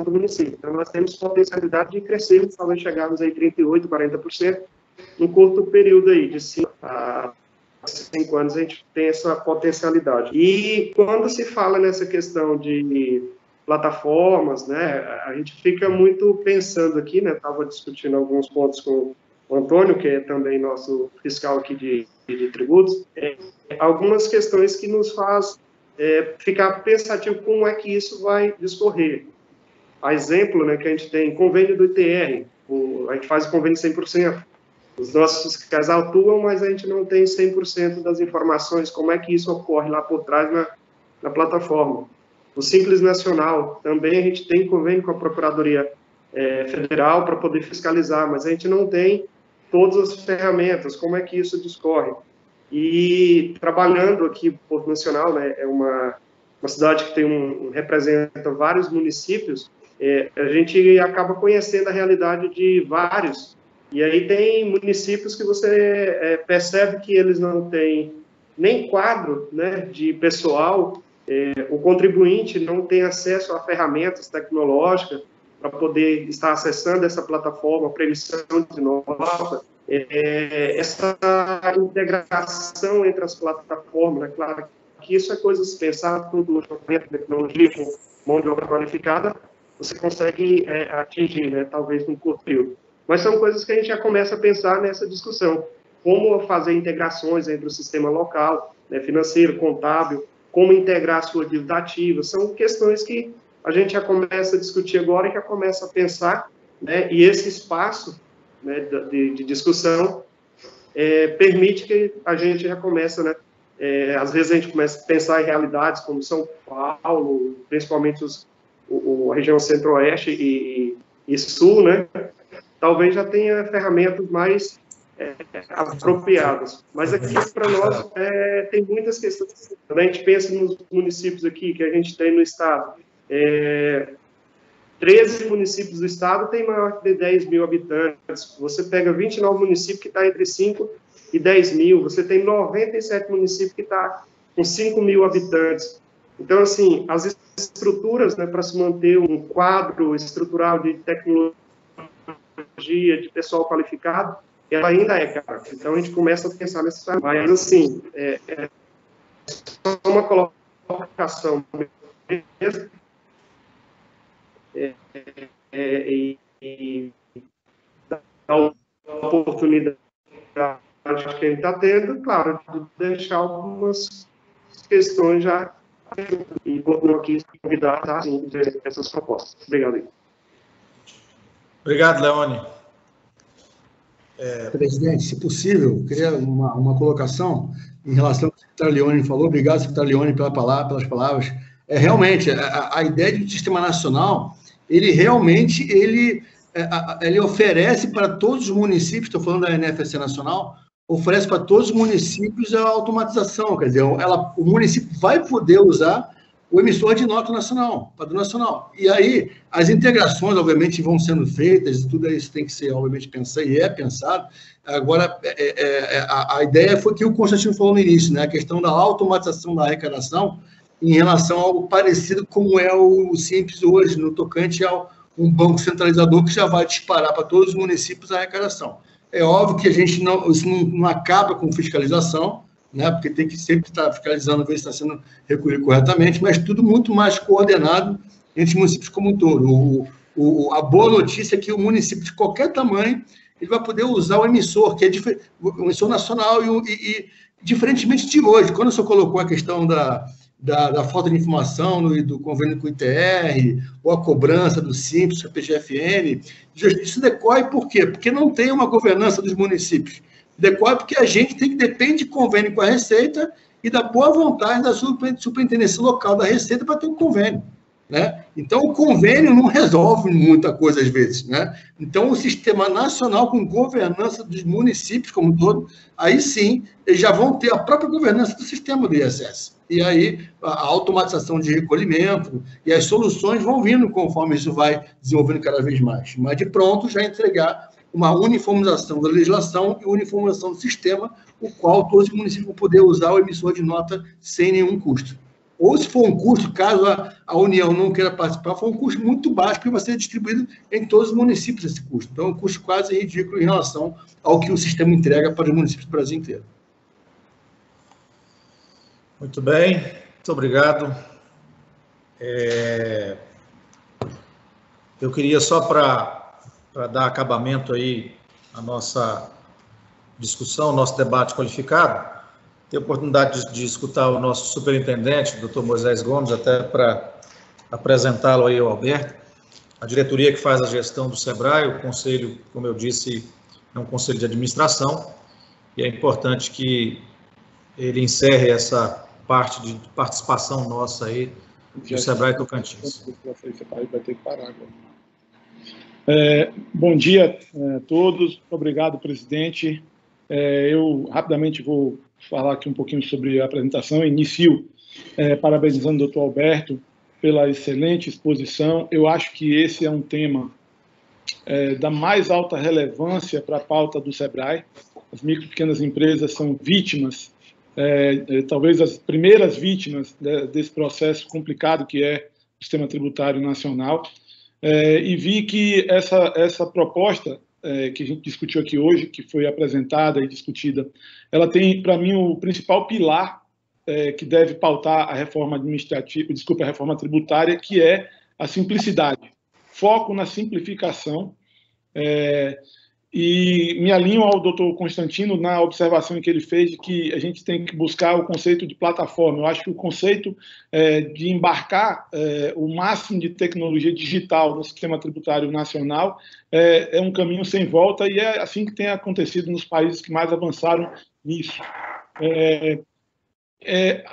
F: do município. Então, nós temos potencialidade de crescer, talvez chegarmos aí 38%, 40% em curto período aí, de 5 a 5 anos a gente tem essa potencialidade. E quando se fala nessa questão de plataformas, né, a gente fica muito pensando aqui, né, estava discutindo alguns pontos com o Antônio, que é também nosso fiscal aqui de tributos, algumas questões que nos faz ficar pensativo como é que isso vai discorrer. A exemplo, né, que a gente tem convênio do ITR, a gente faz o convênio 100%, os nossos fiscais atuam, mas a gente não tem 100% das informações, como é que isso ocorre lá por trás na plataforma. O Simples Nacional, também a gente tem convênio com a Procuradoria Federal para poder fiscalizar, mas a gente não tem todas as ferramentas, como é que isso discorre. E trabalhando aqui, Porto Nacional, né, é uma cidade que representa vários municípios, a gente acaba conhecendo a realidade de vários. E aí tem municípios que você percebe que eles não têm nem quadro, né, de pessoal, o contribuinte não tem acesso a ferramentas tecnológicas para poder estar acessando essa plataforma para emissão de nota. Essa integração entre as plataformas, né, claro que isso é coisa de pensar tudo dentro da tecnologia, com mão de obra qualificada, você consegue atingir, né, talvez num curto período. Mas são coisas que a gente já começa a pensar nessa discussão. Como fazer integrações entre o sistema local, né, financeiro, contábil, como integrar a sua dívida ativa. São questões que a gente já começa a discutir agora e já começa a pensar, né, e esse espaço, né, de discussão permite que a gente já comece, né, às vezes a gente começa a pensar em realidades como São Paulo, principalmente a região centro-oeste e sul, né, talvez já tenha ferramentas mais apropriadas. Mas aqui, para nós, tem muitas questões. Quando a gente pensa nos municípios aqui que a gente tem no estado, 13 municípios do estado têm maior de 10 mil habitantes. Você pega 29 municípios que estão entre 5 e 10 mil. Você tem 97 municípios que estão com 5 mil habitantes. Então, assim, as estruturas, né, para se manter um quadro estrutural de tecnologia, de pessoal qualificado, ela ainda é cara. Então, a gente começa a pensar nesse trabalho. Mas, assim, só uma colocação mesmo, e dar oportunidade que a gente está tendo, claro, de deixar algumas questões já e continuar aqui convidar a essas propostas. Obrigado aí.
A: Obrigado, Leone.
B: Presidente, se possível, queria uma colocação em relação ao que o secretário Leone falou. Obrigado, secretário Leone, pelas palavras. Realmente, a ideia de um sistema nacional, ele realmente ele oferece para todos os municípios, estou falando da NFC Nacional, oferece para todos os municípios a automatização, quer dizer, o município vai poder usar o emissor de nota nacional, padrão nacional. E aí, as integrações, obviamente, vão sendo feitas, tudo isso tem que ser, obviamente, pensado, e é pensado. Agora, a ideia foi que o Constantino falou no início, né, a questão da automatização da arrecadação em relação a algo parecido como é o Simples hoje, no tocante a um banco centralizador que já vai disparar para todos os municípios a arrecadação. É óbvio que isso não acaba com fiscalização, né, porque tem que sempre estar fiscalizando, ver se está sendo recolhido corretamente, mas tudo muito mais coordenado entre os municípios como um todo. A boa notícia é que o município de qualquer tamanho ele vai poder usar o emissor, que é o emissor nacional, e diferentemente de hoje, quando o senhor colocou a questão da falta de informação do convênio com o ITR, ou a cobrança do Simples, do PGFN, isso decorre por quê? Porque não tem uma governança dos municípios. Decorre porque a gente depende de convênio com a Receita e da boa vontade da superintendência local da Receita para ter um convênio, né? Então, o convênio não resolve muita coisa às vezes, né? Então, o sistema nacional com governança dos municípios como um todo, aí sim, eles já vão ter a própria governança do sistema do ISS. E aí, a automatização de recolhimento e as soluções vão vindo conforme isso vai desenvolvendo cada vez mais. Mas, de pronto, já entregar uma uniformização da legislação e uniformização do sistema, o qual todos os municípios vão poder usar o emissor de nota sem nenhum custo. Ou, se for um custo, caso a União não queira participar, for um custo muito baixo, porque vai ser distribuído em todos os municípios esse custo. Então, é um custo quase ridículo em relação ao que o sistema entrega para os municípios do Brasil inteiro.
A: Muito bem, muito obrigado. Eu queria só para dar acabamento aí à nossa discussão, nosso debate qualificado, ter a oportunidade de escutar o nosso superintendente, doutor Moisés Gomes, até para apresentá-lo aí ao Alberto, a diretoria que faz a gestão do SEBRAE, o conselho, como eu disse, é um conselho de administração, e é importante que ele encerre essa parte de participação nossa aí do SEBRAE Tocantins.
G: Vai ter que parar agora. Bom dia a todos, obrigado, presidente. Eu rapidamente vou falar aqui um pouquinho sobre a apresentação. Inicio parabenizando o doutor Alberto pela excelente exposição. Eu acho que esse é um tema da mais alta relevância para a pauta do SEBRAE. As micro e pequenas empresas são vítimas, talvez as primeiras vítimas desse processo complicado que é o sistema tributário nacional. E vi que essa proposta que a gente discutiu aqui hoje, que foi apresentada e discutida, ela tem, para mim, o principal pilar que deve pautar a reforma administrativa, a reforma tributária, que é a simplicidade. Foco na simplificação. E me alinho ao doutor Constantino na observação que ele fez de que a gente tem que buscar o conceito de plataforma. Eu acho que o conceito de embarcar o máximo de tecnologia digital no sistema tributário nacional é um caminho sem volta, e é assim que tem acontecido nos países que mais avançaram nisso.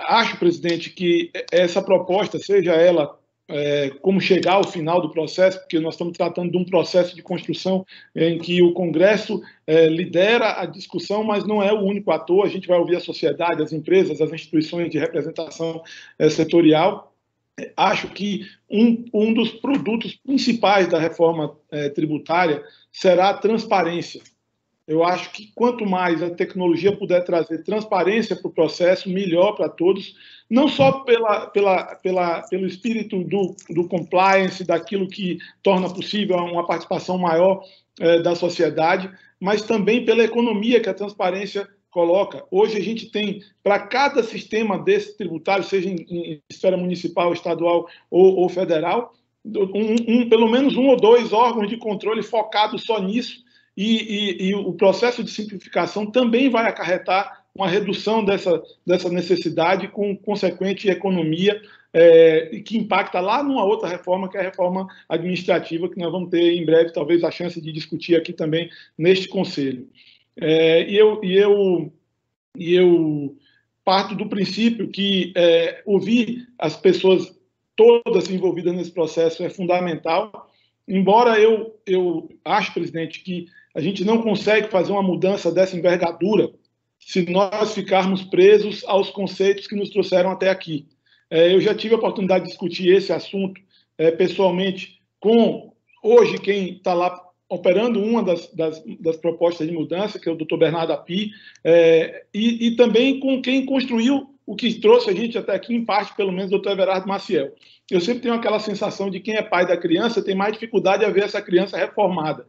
G: Acho, presidente, que essa proposta, seja ela como chegar ao final do processo, porque nós estamos tratando de um processo de construção em que o Congresso lidera a discussão, mas não é o único ator. A gente vai ouvir a sociedade, as empresas, as instituições de representação setorial. Acho que um dos produtos principais da reforma tributária será a transparência. Eu acho que quanto mais a tecnologia puder trazer transparência para o processo, melhor para todos, não só pelo espírito do compliance, daquilo que torna possível uma participação maior da sociedade, mas também pela economia que a transparência coloca. Hoje a gente tem, para cada sistema desse tributário, seja em esfera municipal, estadual ou federal, pelo menos um ou dois órgãos de controle focados só nisso, e o processo de simplificação também vai acarretar uma redução dessa necessidade, com consequente economia, que impacta lá numa outra reforma, que é a reforma administrativa, que nós vamos ter em breve, talvez, a chance de discutir aqui também neste Conselho. Eu parto do princípio que ouvir as pessoas todas envolvidas nesse processo é fundamental, embora eu acho, presidente, que a gente não consegue fazer uma mudança dessa envergadura se nós ficarmos presos aos conceitos que nos trouxeram até aqui. Eu já tive a oportunidade de discutir esse assunto pessoalmente com, hoje, quem está lá operando uma das propostas de mudança, que é o doutor Bernardo Api, e também com quem construiu o que trouxe a gente até aqui, em parte, pelo menos, o doutor Everardo Maciel. Eu sempre tenho aquela sensação de quem é pai da criança tem mais dificuldade a ver essa criança reformada.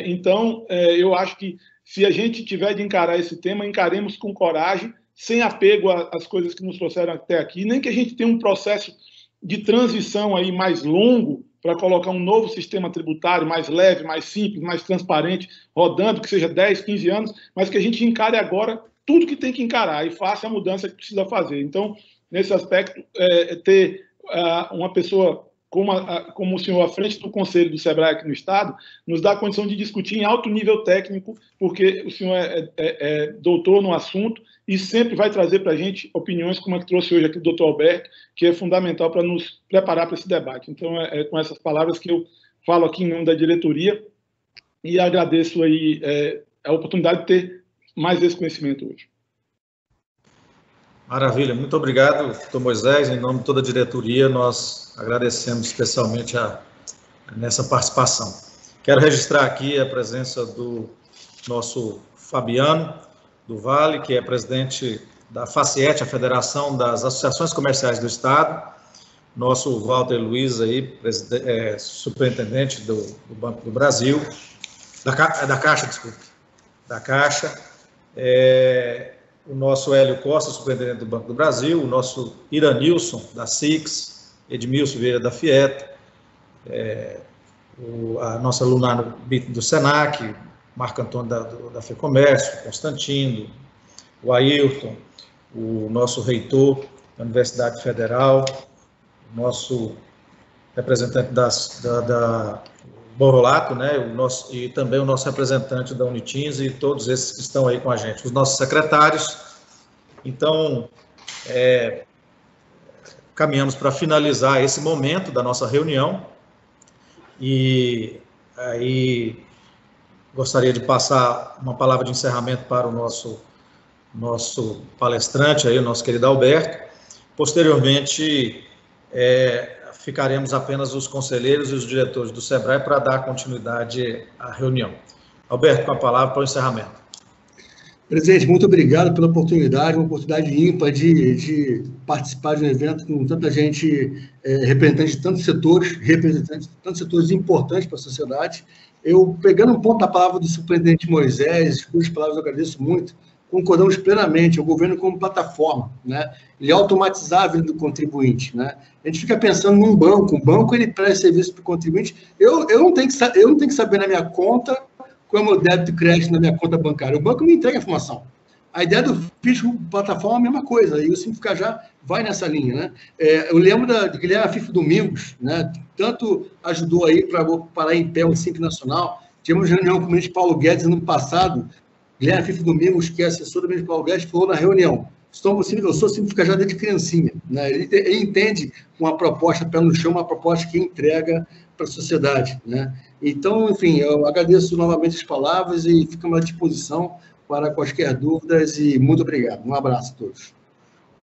G: Então, eu acho que, se a gente tiver de encarar esse tema, encaremos com coragem, sem apego às coisas que nos trouxeram até aqui, nem que a gente tenha um processo de transição aí mais longo para colocar um novo sistema tributário mais leve, mais simples, mais transparente, rodando, que seja 10, 15 anos, mas que a gente encare agora tudo que tem que encarar e faça a mudança que precisa fazer. Então, nesse aspecto, ter uma pessoa como o senhor à frente do Conselho do SEBRAE aqui no Estado, nos dá a condição de discutir em alto nível técnico, porque o senhor é doutor no assunto e sempre vai trazer para a gente opiniões como a que trouxe hoje aqui o doutor Alberto, que é fundamental para nos preparar para esse debate. Então, é com essas palavras que eu falo aqui em nome da diretoria e agradeço aí a oportunidade de ter mais esse conhecimento hoje.
A: Maravilha, muito obrigado, doutor Moisés. Em nome de toda a diretoria, nós agradecemos especialmente nessa participação. Quero registrar aqui a presença do nosso Fabiano do Vale, que é presidente da FACIET, a Federação das Associações Comerciais do Estado, nosso Walter Luiz, aí, superintendente do Banco do Brasil, da Caixa, desculpe, da Caixa, o nosso Hélio Costa, superintendente do Banco do Brasil, o nosso Iranilson, da SIX, Edmilson Vieira, da FIETA, a nossa aluna do SENAC, Marco Antônio da FEComércio, Constantino, o Ailton, o nosso reitor da Universidade Federal, o nosso representante da Borrolato, né, e também o nosso representante da Unitins e todos esses que estão aí com a gente, os nossos secretários. Então, caminhamos para finalizar esse momento da nossa reunião e aí gostaria de passar uma palavra de encerramento para o nosso palestrante, aí, o nosso querido Alberto. Posteriormente, ficaremos apenas os conselheiros e os diretores do SEBRAE para dar continuidade à reunião. Alberto, com a palavra para o encerramento.
B: Presidente, muito obrigado pela oportunidade, uma oportunidade ímpar de participar de um evento com tanta gente, representantes de tantos setores importantes para a sociedade. Eu, pegando um ponto da palavra do superintendente Moisés, cujas palavras eu agradeço muito, concordamos plenamente, o governo como plataforma, né? Ele automatizar a vida do contribuinte, né? A gente fica pensando num banco, o banco ele presta serviço para o contribuinte, eu não tenho que saber na minha conta qual é o meu débito e crédito na minha conta bancária, o banco me entrega a informação. A ideia do físico plataforma é a mesma coisa, e o Simplificar Já vai nessa linha, né? Eu lembro de Guilherme Afif Domingos, né? Tanto ajudou aí para parar em pé o Simples Nacional. Tivemos reunião com o ministro Paulo Guedes no passado. Guilherme Afif Domingos, que é assessor do ministro Paulo Guedes, falou na reunião: eu sou Simplificar Já desde criancinha, né? Ele entende uma proposta pé no chão, uma proposta que entrega para a sociedade, né? Então, enfim, eu agradeço novamente as palavras e ficamos à disposição para quaisquer dúvidas e muito obrigado. Um abraço a todos.